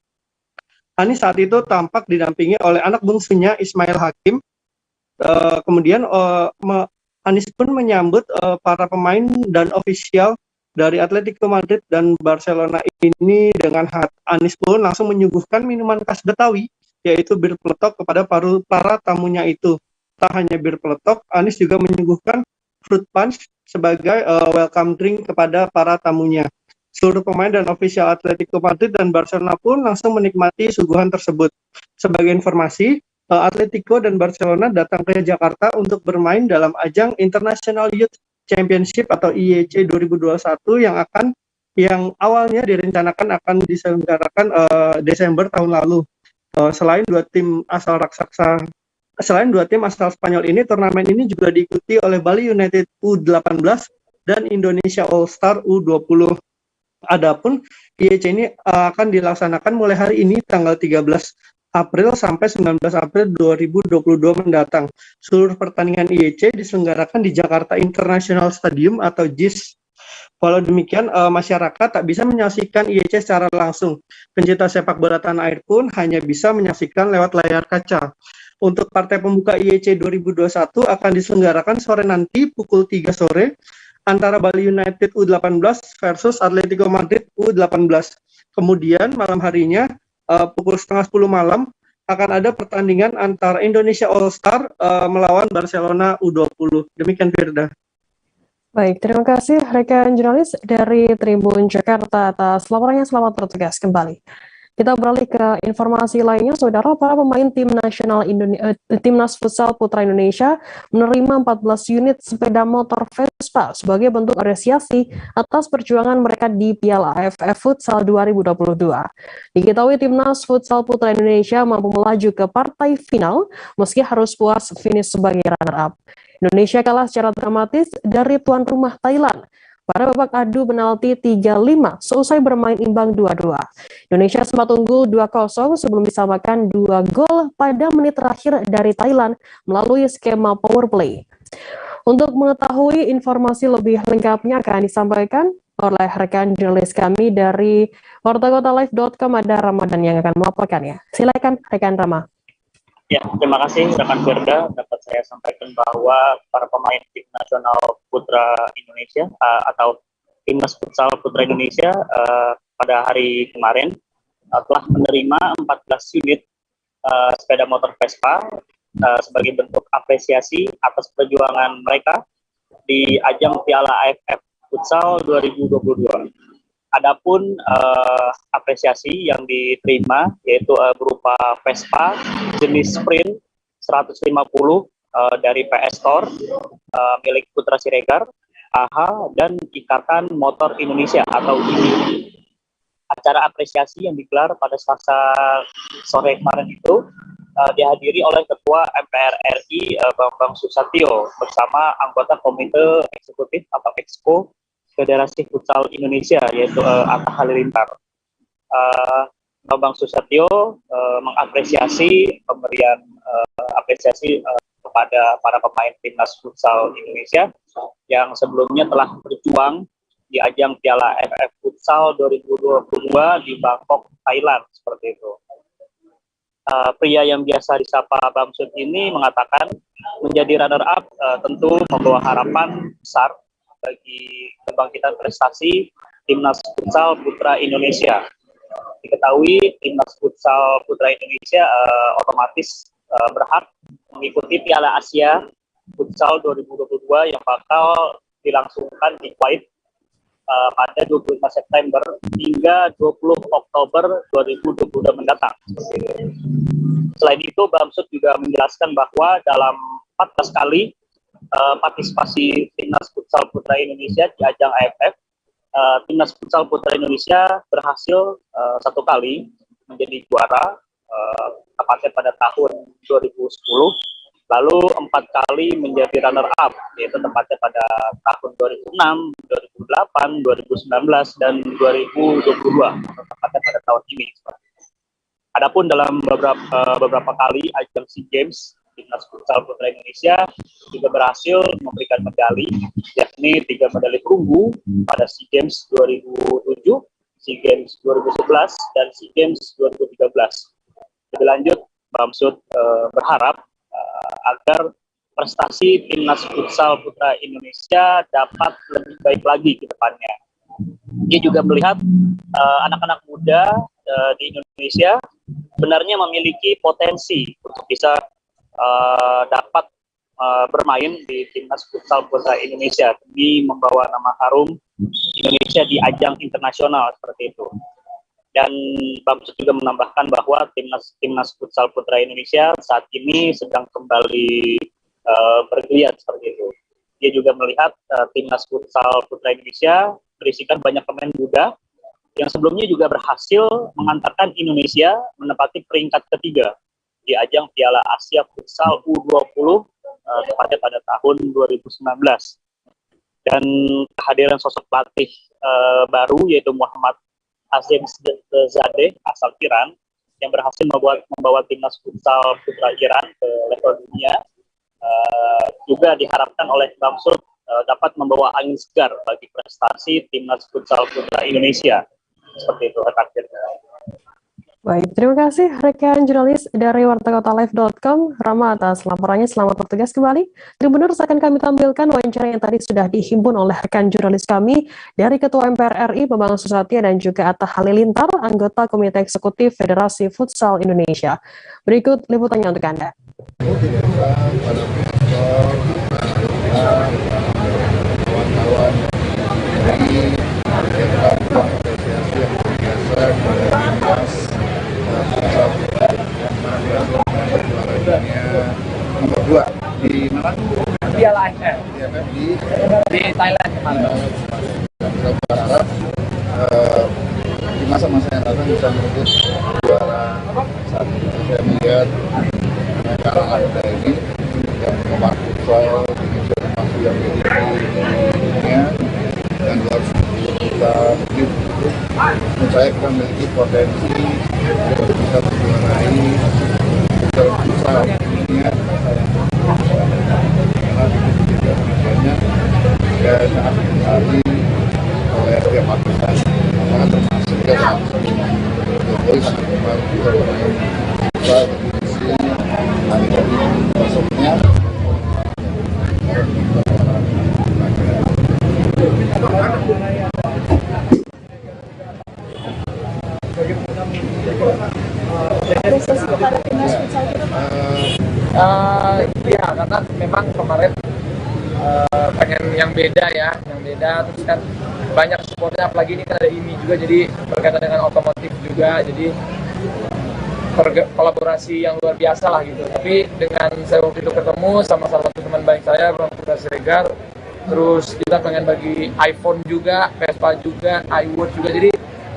Anies saat itu tampak didampingi oleh anak bungsunya Ismail Hakim. Kemudian Anies pun menyambut para pemain dan ofisial dari Atletico Madrid dan Barcelona ini dengan Anies pun langsung menyuguhkan minuman khas Betawi, yaitu bir peletok kepada para tamunya itu. Tak hanya bir peletok, Anies juga menyuguhkan fruit punch sebagai welcome drink kepada para tamunya. Seluruh pemain dan ofisial Atletico Madrid dan Barcelona pun langsung menikmati suguhan tersebut. Sebagai informasi, Atletico dan Barcelona datang ke Jakarta untuk bermain dalam ajang International Youth Championship atau IYC 2021 yang awalnya direncanakan akan diselenggarakan Desember tahun lalu. Selain dua tim asal Spanyol ini, turnamen ini juga diikuti oleh Bali United U18 dan Indonesia All Star U20. Adapun IYC ini akan dilaksanakan mulai hari ini tanggal 13 April sampai 19 April 2022 mendatang. Seluruh pertandingan IYC diselenggarakan di Jakarta International Stadium atau JIS. Walau demikian, masyarakat tak bisa menyaksikan IYC secara langsung. Pencinta sepak bola tanah air pun hanya bisa menyaksikan lewat layar kaca. Untuk partai pembuka IYC 2021 akan diselenggarakan sore nanti pukul 3 sore antara Bali United U18 versus Atletico Madrid U18. Kemudian malam harinya pukul setengah 10 malam akan ada pertandingan antara Indonesia All Star melawan Barcelona U20. Demikian, Firda. Baik, terima kasih rekan jurnalis dari Tribun Jakarta atas laporannya. Selamat bertugas kembali. Kita beralih ke informasi lainnya, saudara. Para pemain Timnas Futsal Putra Indonesia menerima 14 unit sepeda motor Vespa sebagai bentuk apresiasi atas perjuangan mereka di Piala AFF Futsal 2022. Diketahui Timnas Futsal Putra Indonesia mampu melaju ke partai final meski harus puas finish sebagai runner-up. Indonesia kalah secara dramatis dari tuan rumah Thailand pada babak adu penalti 3-5 seusai bermain imbang 2-2. Indonesia sempat unggul 2-0 sebelum disamakan 2 gol pada menit terakhir dari Thailand melalui skema power play. Untuk mengetahui informasi lebih lengkapnya akan disampaikan oleh rekan jurnalis kami dari wartakotalive.com, ada Ramadan yang akan melaporkannya. Silakan rekan Rama. Ya, terima kasih rekan Firda. Dapat saya sampaikan bahwa para pemain tim nasional putra Indonesia atau Timnas Futsal Putra Indonesia pada hari kemarin telah menerima 14 unit sepeda motor Vespa sebagai bentuk apresiasi atas perjuangan mereka di ajang Piala AFF Futsal 2022. Adapun apresiasi yang diterima yaitu berupa Vespa jenis Sprint 150 dari PS Store milik Putra Siregar, AHA, dan Ikatan Motor Indonesia atau IMI. Acara apresiasi yang digelar pada Selasa sore kemarin itu dihadiri oleh Ketua MPR RI Bambang Susatyo bersama anggota Komite Eksekutif atau Exco Federasi Futsal Indonesia yaitu Atta Halilintar. Bambang Susatyo mengapresiasi pemberian apresiasi kepada para pemain Timnas Futsal Indonesia yang sebelumnya telah berjuang di ajang Piala AFF Futsal 2022 di Bangkok, Thailand, seperti itu. Pria yang biasa disapa Bamsud ini mengatakan menjadi runner-up tentu membawa harapan besar bagi kebangkitan prestasi Timnas Futsal Putra Indonesia. Diketahui Timnas Futsal Putra Indonesia otomatis berhak mengikuti Piala Asia Futsal 2022 yang bakal dilangsungkan di Kuwait pada 25 September hingga 20 Oktober 2022 mendatang. Selain itu, Bamsud juga menjelaskan bahwa dalam 14 kali partisipasi Timnas Futsal Putra Indonesia di ajang AFF, Timnas Futsal Putra Indonesia berhasil 1 kali menjadi juara, tepatnya pada tahun 2010, lalu 4 kali menjadi runner-up, yaitu tepatnya pada tahun 2006, 2008, 2019, dan 2022, tepatnya pada tahun ini. Adapun dalam beberapa kali ajang SEA Games, Timnas Futsal Putra Indonesia juga berhasil memberikan medali, yakni 3 medali perunggu pada SEA Games 2007, SEA Games 2011, dan SEA Games 2013. Lebih lanjut, Bamsud berharap agar prestasi Timnas Futsal Putra Indonesia dapat lebih baik lagi ke depannya. Dia juga melihat anak-anak muda di Indonesia sebenarnya memiliki potensi untuk bisa dapat bermain di Timnas Futsal Putra Indonesia demi membawa nama harum Indonesia di ajang internasional seperti itu. Dan Bamsud juga menambahkan bahwa Timnas Futsal Putra Indonesia saat ini sedang kembali bergeliat seperti itu. Dia juga melihat Timnas Futsal Putra Indonesia berisikan banyak pemain muda yang sebelumnya juga berhasil mengantarkan Indonesia menempati peringkat ketiga di ajang Piala Asia Futsal U20 tepatnya pada tahun 2019. Dan kehadiran sosok pelatih baru yaitu Muhammad Azim Zadeh asal Iran yang berhasil membawa Timnas Futsal Putra Iran ke level dunia juga diharapkan oleh Bamsud dapat membawa angin segar bagi prestasi Timnas Futsal Putra Indonesia. Seperti itu, rekan Firda. Baik, terima kasih rekan jurnalis dari wartakotalive.com, Rama, atas laporannya. Selamat bertugas kembali. Tribuners, akan kami tampilkan wawancara yang tadi sudah dihimpun oleh rekan jurnalis kami dari Ketua MPR RI Bambang Susatyo dan juga Atta Halilintar, anggota Komite Eksekutif Federasi Futsal Indonesia. Berikut liputannya untuk Anda. Kawan-kawan dari apresiasi yang biasa kepada Timnas IMF di Thailand kemarin. Kita berharap di masa-masa yang datang bisa merebut juara satu. Saya melihat kalau ada ini yang membantu soal Indonesia termasuk yang di dunia dan harus kita menurut saya kita memiliki potensi untuk bisa menjuarai futsal dunia karena Indonesia ya sangat dikenali oleh tiap lapisan karena termasuk ya Jokowi sangat membantu bermain futsal Indonesia hari ini masuknya Ya karena memang kemarin pengen yang beda ya, yang beda terus kan banyak supportnya, apalagi ini kan ada IMI juga, jadi berkaitan dengan otomotif juga, jadi kolaborasi yang luar biasa lah gitu. Tapi dengan saya waktu itu ketemu sama salah satu teman baik saya, Bang Putra Siregar, terus kita pengen bagi iPhone juga, Vespa juga, iWatch juga, jadi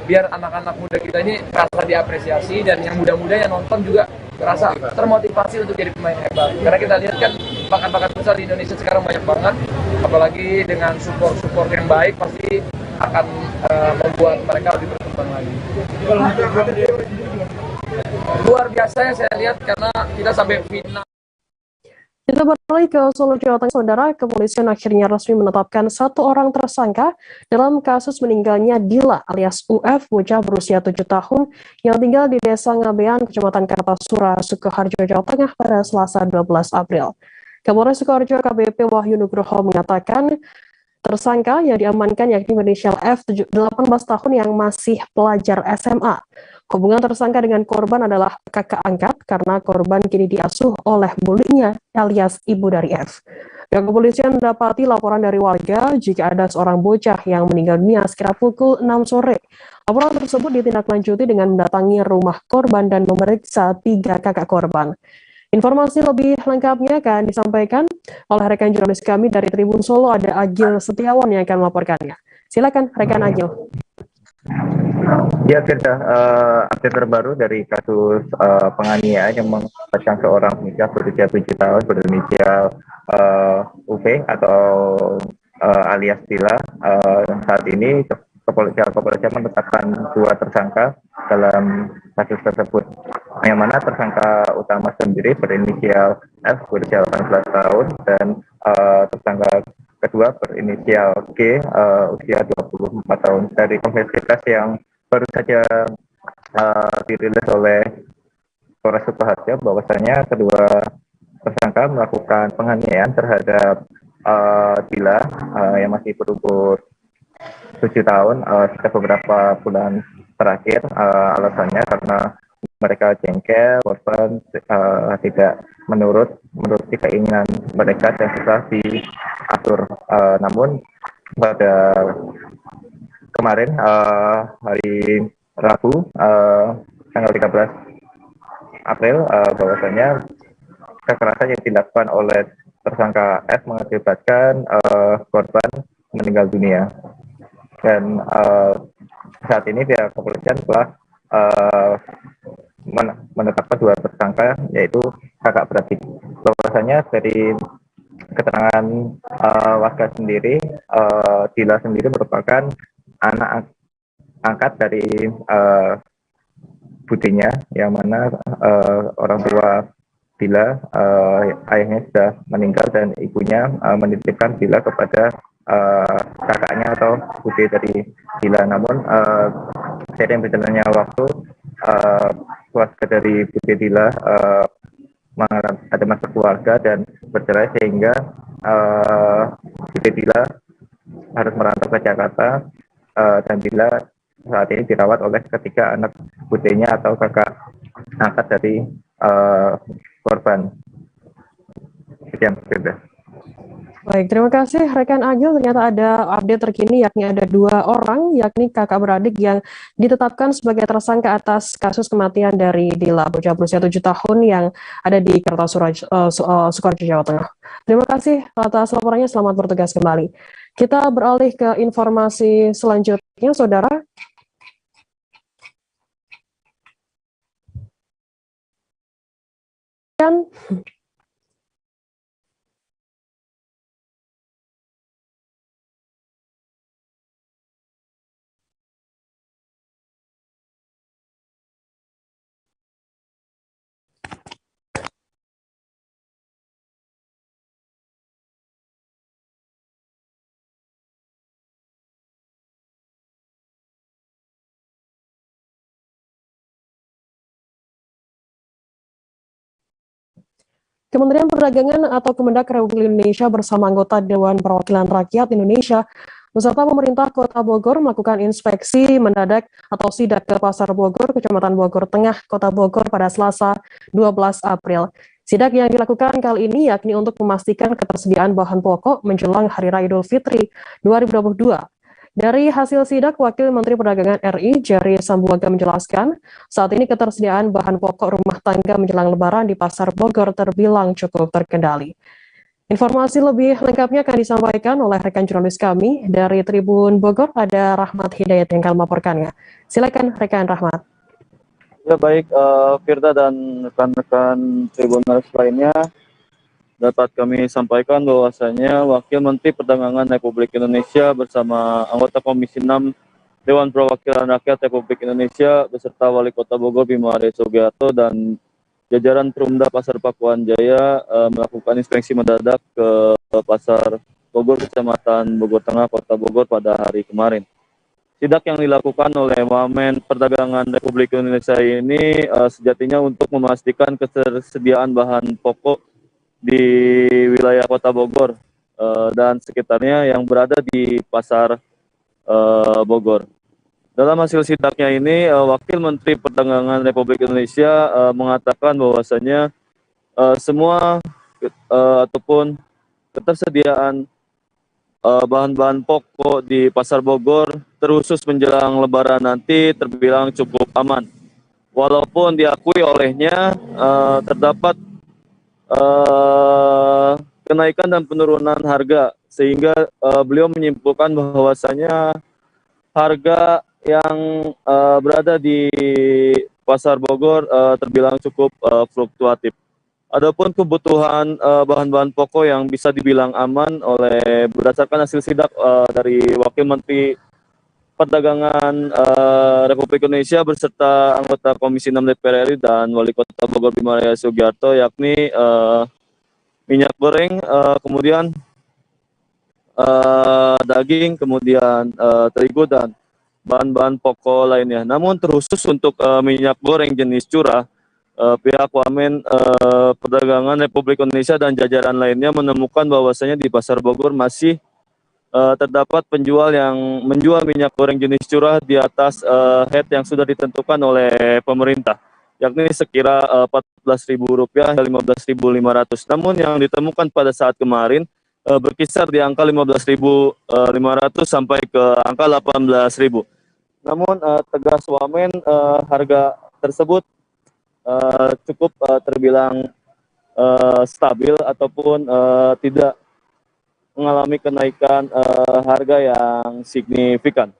biar anak-anak muda kita ini merasa diapresiasi dan yang muda-muda yang nonton juga merasa termotivasi untuk jadi pemain hebat. Karena kita lihat kan bakat-bakat futsal di Indonesia sekarang banyak banget, apalagi dengan support yang baik pasti akan membuat mereka lebih berkembang lagi. Luar biasa ya saya lihat karena kita sampai final. Kita beralih ke Solo, Jawa Tengah, Saudara. Kepolisian akhirnya resmi menetapkan satu orang tersangka dalam kasus meninggalnya Dila alias UF, bocah berusia 7 tahun yang tinggal di Desa Ngabean, Kecamatan Kartasura, Sukoharjo, Jawa Tengah pada Selasa 12 April. Kapolres Sukoharjo KBP Wahyu Nugroho mengatakan tersangka yang diamankan yakni berinisial F, 18 tahun yang masih pelajar SMA. Hubungan tersangka dengan korban adalah kakak angkat karena korban kini diasuh oleh bulinya alias ibu dari F. Pihak kepolisian mendapati laporan dari warga jika ada seorang bocah yang meninggal dunia sekitar pukul 6 sore. Laporan tersebut ditindaklanjuti dengan mendatangi rumah korban dan memeriksa 3 kakak korban. Informasi lebih lengkapnya akan disampaikan oleh rekan jurnalis kami dari Tribun Solo, ada Agil Setiawan yang akan melaporkannya. Silakan rekan Agil. Ya, Firda, update terbaru dari kasus penganiayaan yang mengakibatkan seorang pemuda berusia 7 tahun berinisial UV atau alias Dila. Saat ini kepolisian menetapkan 2 tersangka dalam kasus tersebut, yang mana tersangka utama sendiri berinisial F berusia 18 tahun dan tersangka kedua berinisial G usia 24 tahun. Dari konferensi yang baru saja dirilis oleh Polres Sukoharjo bahwasanya kedua tersangka melakukan penganiayaan terhadap Dila yang masih berumur 7 tahun sejak beberapa bulan terakhir. Alasannya karena mereka jengkel, korban tidak menuruti keinginan mereka dan susah diatur. Namun pada kemarin hari Rabu tanggal 13 April bahwasanya kekerasan yang dilakukan oleh tersangka F mengakibatkan korban meninggal dunia. Dan saat ini pihak kepolisian telah menetapkan 2 tersangka, yaitu kakak beradik. Bahwasanya dari keterangan warga sendiri, Dila sendiri merupakan anak angkat dari budinya, yang mana orang tua Dila, ayahnya sudah meninggal dan ibunya menitipkan Dila kepada kakaknya atau budi dari Dila. Namun seiring berjalannya waktu, keluarga dari budi Dila ada masalah keluarga dan bercerai, sehingga budi Dila harus merantau ke Jakarta, dan Dila saat ini dirawat oleh ketiga anak budinya atau kakak angkat dari korban. Sekian, Firda. Baik, terima kasih rekan Agil. Ternyata ada update terkini yakni ada 2 orang yakni kakak beradik yang ditetapkan sebagai tersangka atas kasus kematian dari Dila, bocah berusia 7 tahun yang ada di Kartasura, Sukoharjo, Jawa Tengah. Terima kasih atas laporannya, selamat bertugas kembali. Kita beralih ke informasi selanjutnya, Saudara. Kementerian Perdagangan atau Kemendak Republik Indonesia bersama anggota Dewan Perwakilan Rakyat Indonesia beserta pemerintah Kota Bogor melakukan inspeksi mendadak atau sidak ke Pasar Bogor, Kecamatan Bogor Tengah, Kota Bogor pada Selasa 12 April. Sidak yang dilakukan kali ini yakni untuk memastikan ketersediaan bahan pokok menjelang Hari Raya Idul Fitri 2022. Dari hasil sidak, Wakil Menteri Perdagangan RI, Jerry Sambuaga menjelaskan, saat ini ketersediaan bahan pokok rumah tangga menjelang Lebaran di Pasar Bogor terbilang cukup terkendali. Informasi lebih lengkapnya akan disampaikan oleh rekan jurnalis kami dari Tribun Bogor, ada Rahmat Hidayat yang akan melaporkannya. Silakan rekan Rahmat. Ya baik, Firda dan rekan-rekan Tribuners lainnya, dapat kami sampaikan bahwasanya Wakil Menteri Perdagangan Republik Indonesia bersama anggota Komisi 6 Dewan Perwakilan Rakyat Republik Indonesia beserta Wali Kota Bogor Bima Arya Sugiarto dan jajaran Perumda Pasar Pakuan Jaya melakukan inspeksi mendadak ke Pasar Bogor, Kecamatan Bogor Tengah, Kota Bogor pada hari kemarin. Sidak yang dilakukan oleh Wamen Perdagangan Republik Indonesia ini sejatinya untuk memastikan ketersediaan bahan pokok di wilayah Kota Bogor dan sekitarnya yang berada di Pasar Bogor. Dalam hasil sidaknya ini, Wakil Menteri Perdagangan Republik Indonesia mengatakan bahwasanya semua ataupun ketersediaan bahan-bahan pokok di Pasar Bogor terkhusus menjelang Lebaran nanti terbilang cukup aman. Walaupun diakui olehnya terdapat kenaikan dan penurunan harga, sehingga beliau menyimpulkan bahwasanya harga yang berada di Pasar Bogor terbilang cukup fluktuatif. Adapun kebutuhan bahan-bahan pokok yang bisa dibilang aman oleh berdasarkan hasil sidak dari Wakil Menteri Perdagangan Republik Indonesia beserta anggota Komisi 6 DPR RI dan Wali Kota Bogor Bima Arya Sugiarto, yakni minyak goreng, kemudian daging, kemudian terigu dan bahan-bahan pokok lainnya. Namun terkhusus untuk minyak goreng jenis curah, pihak Wamen Perdagangan Republik Indonesia dan jajaran lainnya menemukan bahwasanya di Pasar Bogor masih terdapat penjual yang menjual minyak goreng jenis curah di atas head yang sudah ditentukan oleh pemerintah, yakni sekira Rp14.000 hingga Rp15.500. Namun yang ditemukan pada saat kemarin berkisar di angka Rp15.500 sampai ke angka Rp18.000. Namun tegas Wamen, harga tersebut cukup terbilang stabil ataupun tidak mengalami kenaikan harga yang signifikan.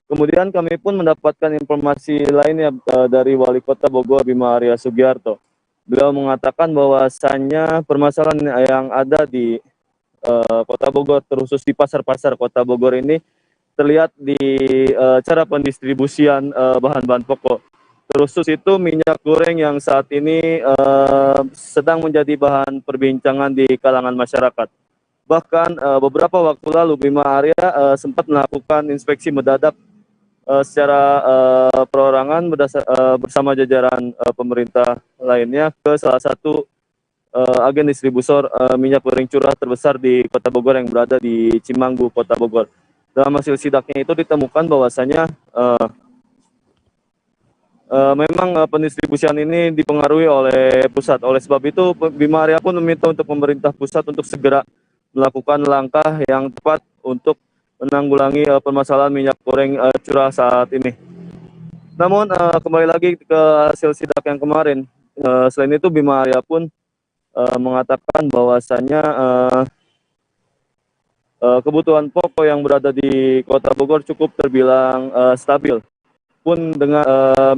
Kemudian kami pun mendapatkan informasi lainnya dari Wali Kota Bogor Bima Arya Sugiarto. Beliau mengatakan bahwasannya permasalahan yang ada di Kota Bogor, terkhusus di pasar-pasar Kota Bogor ini terlihat di cara pendistribusian bahan-bahan pokok. Terkhusus itu minyak goreng yang saat ini sedang menjadi bahan perbincangan di kalangan masyarakat. Bahkan beberapa waktu lalu Bima Arya sempat melakukan inspeksi mendadak secara perorangan bersama jajaran pemerintah lainnya ke salah satu agen distributor minyak goreng curah terbesar di Kota Bogor yang berada di Cimanggu, Kota Bogor. Dalam hasil sidaknya itu ditemukan bahwasanya memang pendistribusian ini dipengaruhi oleh pusat. Oleh sebab itu Bima Arya pun meminta untuk pemerintah pusat untuk segera melakukan langkah yang tepat untuk menanggulangi permasalahan minyak goreng curah saat ini. Namun kembali lagi ke hasil sidak yang kemarin, selain itu Bima Arya pun mengatakan bahwasannya kebutuhan pokok yang berada di Kota Bogor cukup terbilang stabil pun dengan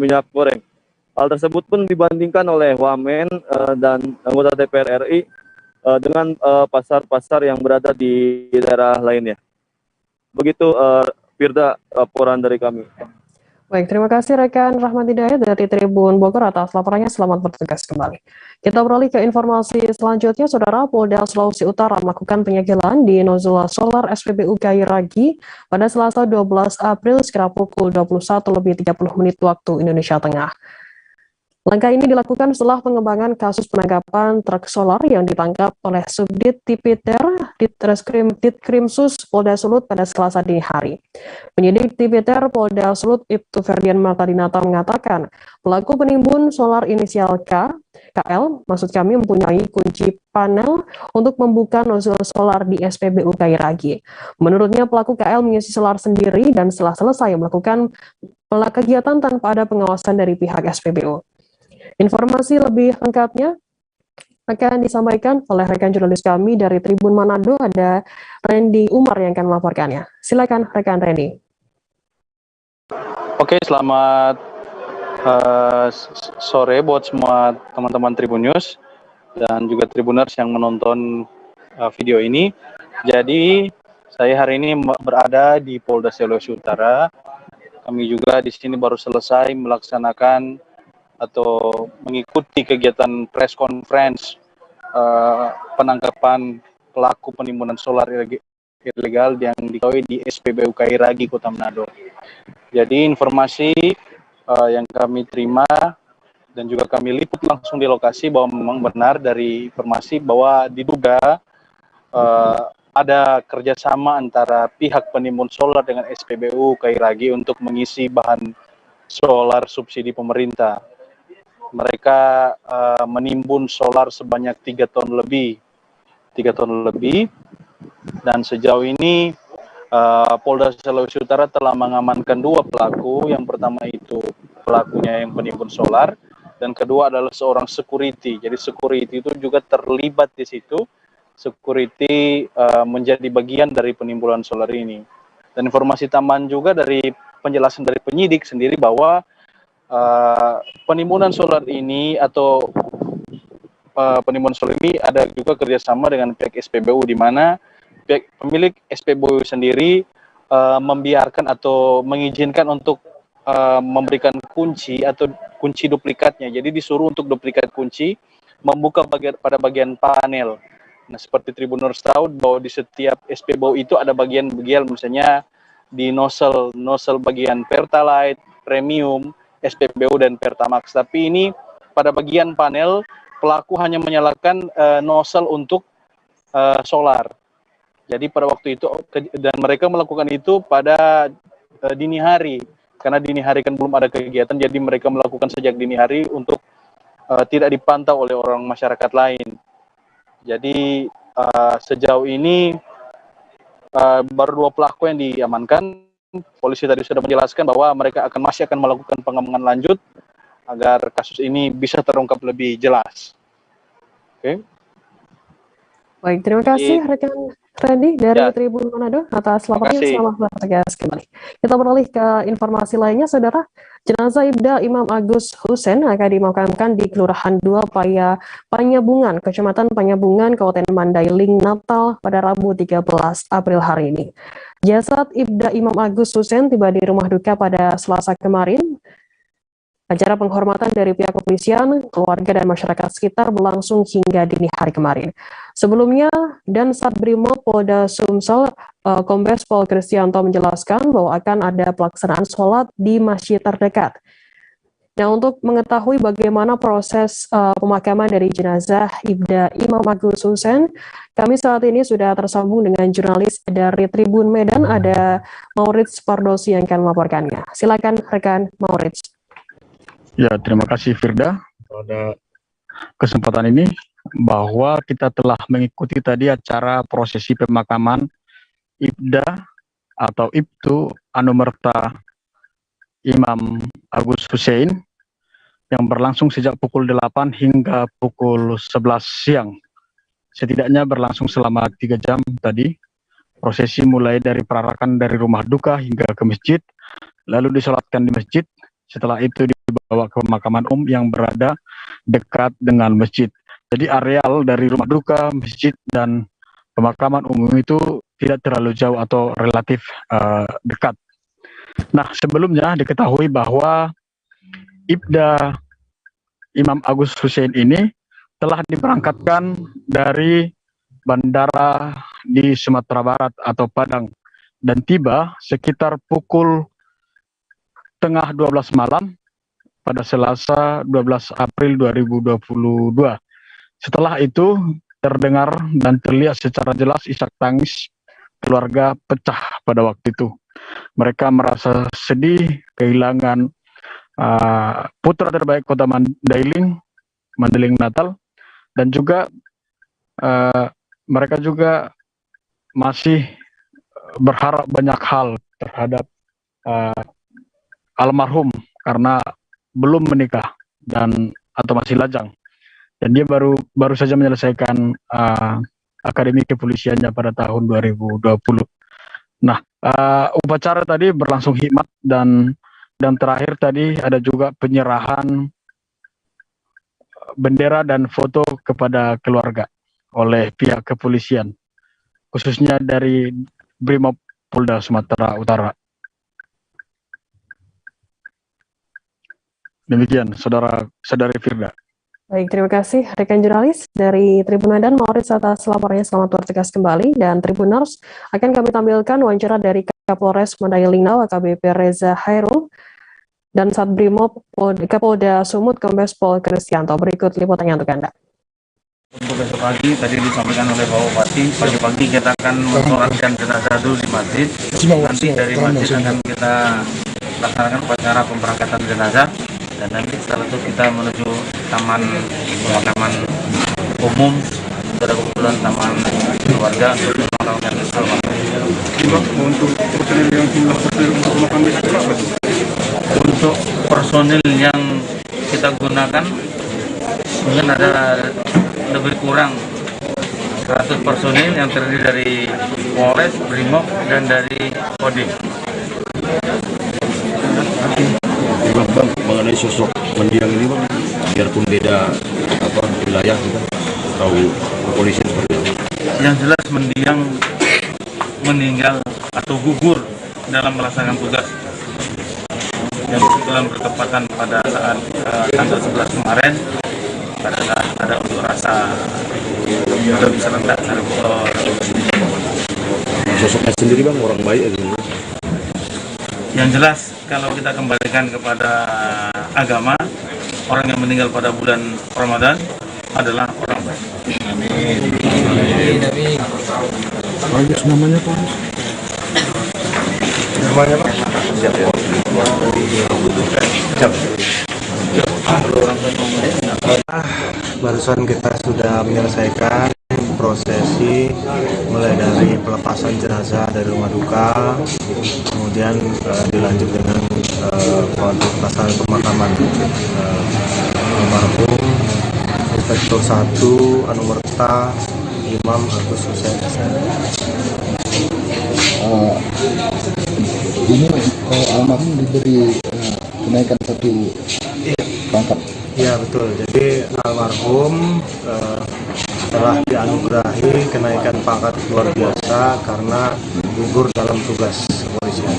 minyak goreng. Hal tersebut pun dibandingkan oleh Wamen dan anggota DPR RI dengan pasar-pasar yang berada di daerah lainnya. Begitu Firda, laporan dari kami. Baik, terima kasih rekan Rahmat Hidayat dari Tribun Bogor atas laporannya. Selamat bertugas kembali. Kita beralih ke informasi selanjutnya. Saudara, Polda Sulawesi Utara melakukan penyegelan di nozzle solar SPBU Kairagi pada Selasa 12 April sekira pukul 21:30 waktu Indonesia Tengah. Langkah ini dilakukan setelah pengembangan kasus penangkapan truk solar yang ditangkap oleh Subdit Tipiter Ditkrimsus Polda Sulut pada Selasa dini hari. Penyidik Tipiter Polda Sulut Ibtu Ferdian Martadinata mengatakan pelaku penimbun solar inisial KL, maksud kami mempunyai kunci panel untuk membuka nozzle solar di SPBU Kairagi. Menurutnya pelaku KL mengisi solar sendiri dan setelah selesai melakukan kegiatan tanpa ada pengawasan dari pihak SPBU. Informasi lebih lengkapnya akan disampaikan oleh rekan jurnalis kami dari Tribun Manado, ada Randy Umar yang akan melaporkannya. Silakan rekan Randy. Oke, selamat sore buat semua teman-teman Tribun News dan juga Tribuners yang menonton video ini. Jadi saya hari ini berada di Polda Sulawesi Utara. Kami juga di sini baru selesai melaksanakan atau mengikuti kegiatan press conference penangkapan pelaku penimbunan solar ilegal yang diketahui di SPBU Kairagi, Kota Manado. Jadi informasi yang kami terima dan juga kami liput langsung di lokasi bahwa memang benar dari informasi bahwa diduga ada kerjasama antara pihak penimbun solar dengan SPBU Kairagi untuk mengisi bahan solar subsidi pemerintah. Mereka menimbun solar sebanyak 3 ton lebih, dan sejauh ini Polda Sulawesi Utara telah mengamankan 2 pelaku. Yang pertama itu pelakunya yang penimbun solar, dan kedua adalah seorang security. Jadi security itu juga terlibat di situ. Security menjadi bagian dari penimbunan solar ini. Dan informasi tambahan juga dari penjelasan dari penyidik sendiri bahwa penimbunan solar ini atau penimbunan solar ini ada juga kerjasama dengan pihak SPBU, di mana pihak pemilik SPBU sendiri membiarkan atau mengizinkan untuk memberikan kunci atau kunci duplikatnya. Jadi disuruh untuk duplikat kunci membuka pada bagian panel. Nah, seperti Tribuners tahu bahwa di setiap SPBU itu ada bagian-bagian, misalnya di nozzle bagian Pertalite, Premium, SPBU dan Pertamax. Tapi ini pada bagian panel pelaku hanya menyalakan nozzle untuk solar. Jadi pada waktu itu, dan mereka melakukan itu pada dini hari, karena dini hari kan belum ada kegiatan, jadi mereka melakukan sejak dini hari untuk tidak dipantau oleh orang masyarakat lain. Jadi sejauh ini baru 2 pelaku yang diamankan. Polisi tadi sudah menjelaskan bahwa mereka masih akan melakukan pengembangan lanjut agar kasus ini bisa terungkap lebih jelas. Oke. Baik, terima kasih rekan Randy dari Tribun Manado atas laporannya. Selamat bertugas kembali. Kita beralih ke informasi lainnya, saudara. Jenazah Ibda Imam Agus Hussein akan dimakamkan di Kelurahan 2 Panyabungan, Kecamatan Panyabungan, Kabupaten Mandailing, Natal pada Rabu 13 April hari ini. Jasad Ibda Imam Agus Hussein tiba di rumah duka pada Selasa kemarin. Acara penghormatan dari pihak kepolisian, keluarga, dan masyarakat sekitar berlangsung hingga dini hari kemarin. Sebelumnya, Dansat Brimob Polda Sumsel, Kombes Pol Kristianto menjelaskan bahwa akan ada pelaksanaan sholat di masjid terdekat. Nah, untuk mengetahui bagaimana proses pemakaman dari jenazah Ibda Imam Agus Hussein, kami saat ini sudah tersambung dengan jurnalis dari Tribun Medan, ada Maurits Pardosi yang akan melaporkannya. Silakan rekan Maurits. Ya, terima kasih Firda pada kesempatan ini. bahwa kita telah mengikuti tadi acara prosesi pemakaman Ibda atau Ibtu Anumerta Imam Agus Hussein yang berlangsung sejak pukul 8 hingga pukul 11 siang. Setidaknya berlangsung selama 3 jam tadi. Prosesi mulai dari perarakan dari rumah duka hingga ke masjid, lalu disolatkan di masjid. Setelah itu dibawa ke pemakaman yang berada dekat dengan masjid. Jadi areal dari rumah duka, masjid, dan pemakaman umum itu tidak terlalu jauh atau relatif dekat. Nah, sebelumnya diketahui bahwa Ibda Imam Agus Hussein ini telah diberangkatkan dari bandara di Sumatera Barat atau Padang dan tiba sekitar pukul tengah 12 malam pada Selasa 12 April 2022. Setelah itu terdengar dan terlihat secara jelas isak tangis keluarga pecah pada waktu itu. Mereka merasa sedih kehilangan putra terbaik Kota Mandailing Natal, dan juga mereka juga masih berharap banyak hal terhadap almarhum karena belum menikah dan atau masih lajang, dan dia baru saja menyelesaikan akademi kepolisiannya pada tahun 2020. Nah, upacara tadi berlangsung hikmat dan terakhir tadi ada juga penyerahan bendera dan foto kepada keluarga oleh pihak kepolisian, khususnya dari Brimob Polda Sumatera Utara. Demikian, saudari Firda. Baik, terima kasih rekan jurnalis dari Tribun Medan, Maurits atas laporannya. Selamat bertugas kembali. Dan Tribuners, akan kami tampilkan wawancara dari Kapolres Mandailing AKBP Reza Hairul dan Satbrimob Kapolda Sumut Kombes Pol Kristianto. Berikut liputannya untuk Anda. Untuk besok pagi, tadi disampaikan oleh Bapak Bupati, pagi-pagi kita akan mensolatkan jenazah dulu di masjid. Nanti dari masjid akan kita laksanakan upacara pemberangkatan jenazah, dan nanti setelah itu kita menuju taman pemakaman umum, ada kebetulan taman keluarga untuk melakukan untuk personil yang kita gunakan mungkin ada lebih kurang 100 personil yang terdiri dari Polres, Brimob, dan dari Kodim. Bang, mengenai sosok mendiang ini bang, biarpun beda wilayah kita tahu kepolisian seperti apa? Yang jelas mendiang meninggal atau gugur dalam melaksanakan tugas yang kebetulan bertepatan pada saat tanggal 11 kemarin, pada saat ada unjuk rasa lebih serentak dari Bogor. Sosoknya sendiri bang, orang baik atau gimana? Yang jelas kalau kita kembalikan kepada agama, orang yang meninggal pada bulan Ramadan adalah orang baik. Amin. Amin. Pak, namanya Pak? Namanya Pak? Barusan kita sudah menyelesaikan prosesi mulai dari pelepasan jenazah dari rumah duka, kemudian dilanjut dengan pelaksanaan pemakaman almarhum Inspektur 1 Anumerta Imam Agus Hussein. Ini almarhum diberi kenaikan 1 pangkat. Ya betul, jadi almarhum telah dianugerahi kenaikan pangkat luar biasa karena gugur dalam tugas kepolisian.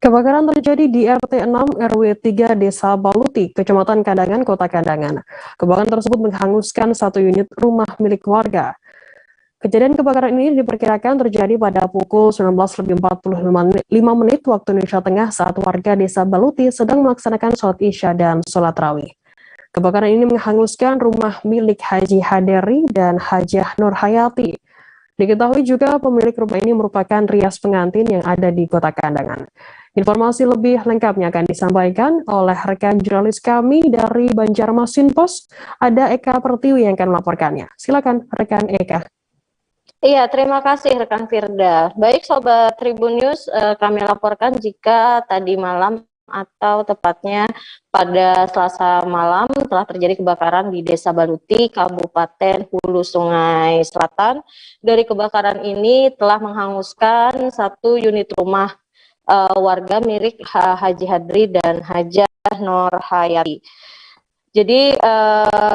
Kebakaran terjadi di RT 6 RW 3 Desa Baluti, Kecamatan Kandangan, Kota Kandangan. Kebakaran tersebut menghanguskan 1 unit rumah milik warga. Kejadian kebakaran ini diperkirakan terjadi pada pukul 19.45 waktu Indonesia Tengah saat warga Desa Baluti sedang melaksanakan sholat Isya dan sholat Rawih. Kebakaran ini menghanguskan rumah milik Haji Haderi dan Hajah Nur Hayati. Diketahui juga pemilik rumah ini merupakan rias pengantin yang ada di Kota Kandangan. Informasi lebih lengkapnya akan disampaikan oleh rekan jurnalis kami dari Banjarmasin Post, ada Eka Pertiwi yang akan melaporkannya. Silakan rekan Eka. Iya, terima kasih rekan Firda. Baik Sobat Tribun News, kami laporkan jika tadi malam atau tepatnya pada Selasa malam telah terjadi kebakaran di Desa Baluti, Kabupaten Hulu Sungai Selatan. Dari kebakaran ini telah menghanguskan satu unit rumah warga milik Haji Hadri dan Hajah Nur Hayati. Jadi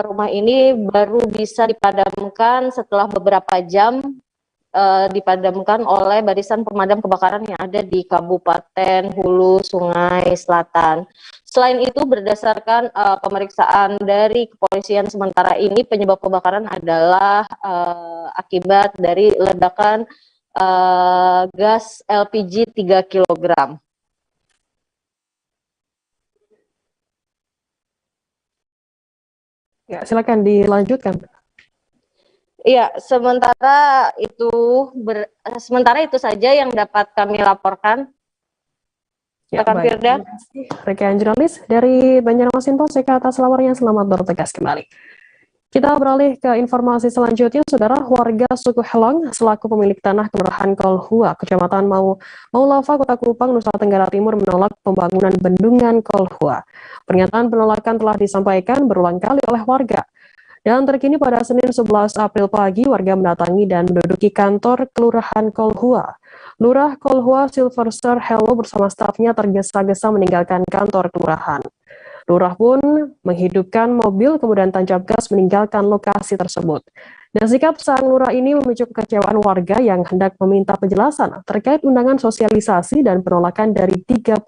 rumah ini baru bisa dipadamkan setelah beberapa jam dipadamkan oleh barisan pemadam kebakaran yang ada di Kabupaten Hulu Sungai Selatan. Selain itu, berdasarkan pemeriksaan dari kepolisian sementara ini, penyebab kebakaran adalah akibat dari ledakan gas LPG 3 kg. Ya, silakan dilanjutkan. Iya, sementara itu saja yang dapat kami laporkan. Ya, rekan Firda. Terima kasih rekan jurnalis dari Banjarmasin Post, Eka atas laporannya. Selamat bertugas kembali. Kita beralih ke informasi selanjutnya, saudara. Warga suku Helong selaku pemilik tanah Kelurahan Kolhua, Kecamatan Maulava, Kota Kupang, Nusa Tenggara Timur menolak pembangunan bendungan Kolhua. Pernyataan penolakan telah disampaikan berulang kali oleh warga. Dan terkini pada Senin 11 April pagi, warga mendatangi dan menduduki kantor Kelurahan Kolhua. Lurah Kolhua Silverstar Hello bersama stafnya tergesa-gesa meninggalkan kantor kelurahan. Lurah pun menghidupkan mobil kemudian tancap gas meninggalkan lokasi tersebut. Dan sikap sang lurah ini memicu kekecewaan warga yang hendak meminta penjelasan terkait undangan sosialisasi dan penolakan dari 37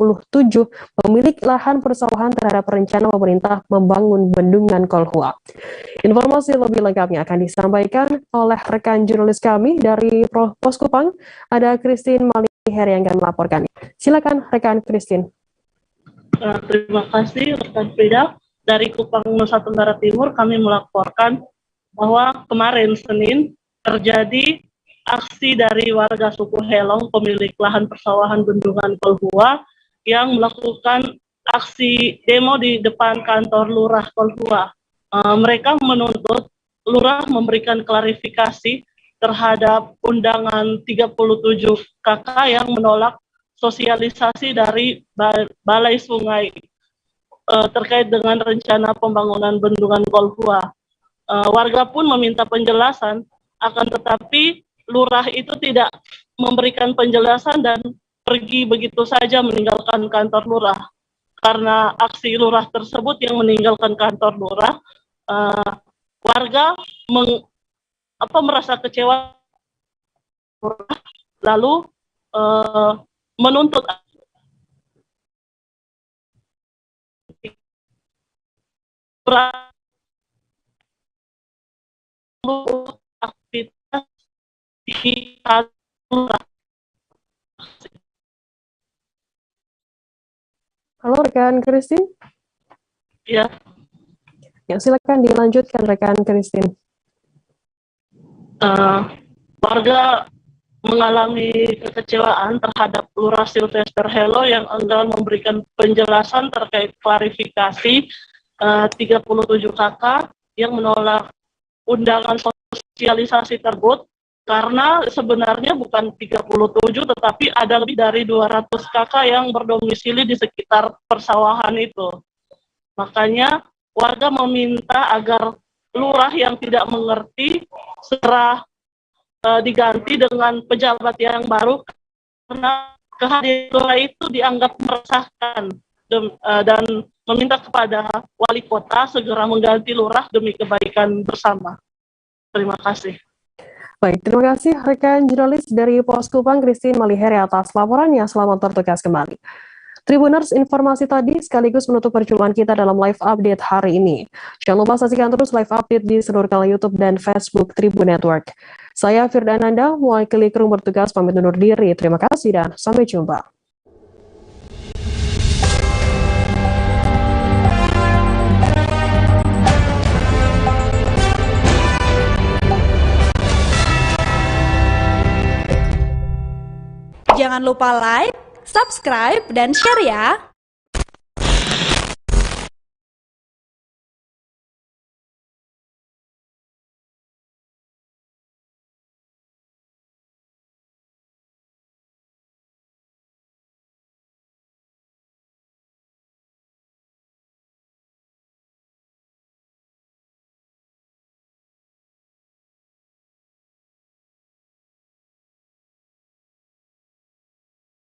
pemilik lahan persawahan terhadap rencana pemerintah membangun bendungan Kolhua. Informasi lebih lengkapnya akan disampaikan oleh rekan jurnalis kami dari Pos Kupang, ada Christine Maliher yang akan melaporkan. Silakan rekan Christine. Terima kasih rekan Frida. Dari Kupang, Nusa Tenggara Timur, kami melaporkan bahwa kemarin Senin terjadi aksi dari warga suku Helong pemilik lahan persawahan bendungan Kolhua yang melakukan aksi demo di depan kantor Lurah Kolhua. Mereka menuntut Lurah memberikan klarifikasi terhadap undangan 37 KK yang menolak sosialisasi dari Balai Sungai terkait dengan rencana pembangunan bendungan Kolhua. Warga pun meminta penjelasan, akan tetapi lurah itu tidak memberikan penjelasan dan pergi begitu saja meninggalkan kantor lurah. Karena aksi lurah tersebut yang meninggalkan kantor lurah, warga merasa kecewa, lalu menuntut aktivitas di lurah. Halo rekan Christine. Ya. Ya, silakan dilanjutkan rekan Christine. Warga mengalami kekecewaan terhadap Lurah Silvester Hello yang enggan memberikan penjelasan terkait klarifikasi 37 KK yang menolak undangan sosialisasi tersebut karena sebenarnya bukan 37 tetapi ada lebih dari 200 KK yang berdomisili di sekitar persawahan itu. Makanya warga meminta agar lurah yang tidak mengerti segera diganti dengan pejabat yang baru karena kehadiran lurah itu dianggap meresahkan dan meminta kepada wali kota segera mengganti lurah demi kebaikan bersama. Terima kasih. Baik, terima kasih rekan jurnalis dari Pos Kupang Christine Malihere atas laporannya. Selamat bertugas kembali. Tribuners, informasi tadi sekaligus menutup perjumpaan kita dalam live update hari ini. Jangan lupa saksikan terus live update di seluruh kanal YouTube dan Facebook Tribun Network. Saya Firda Ananda, mewakili kru bertugas pamit undur diri. Terima kasih dan sampai jumpa. Jangan lupa like, subscribe, dan share ya.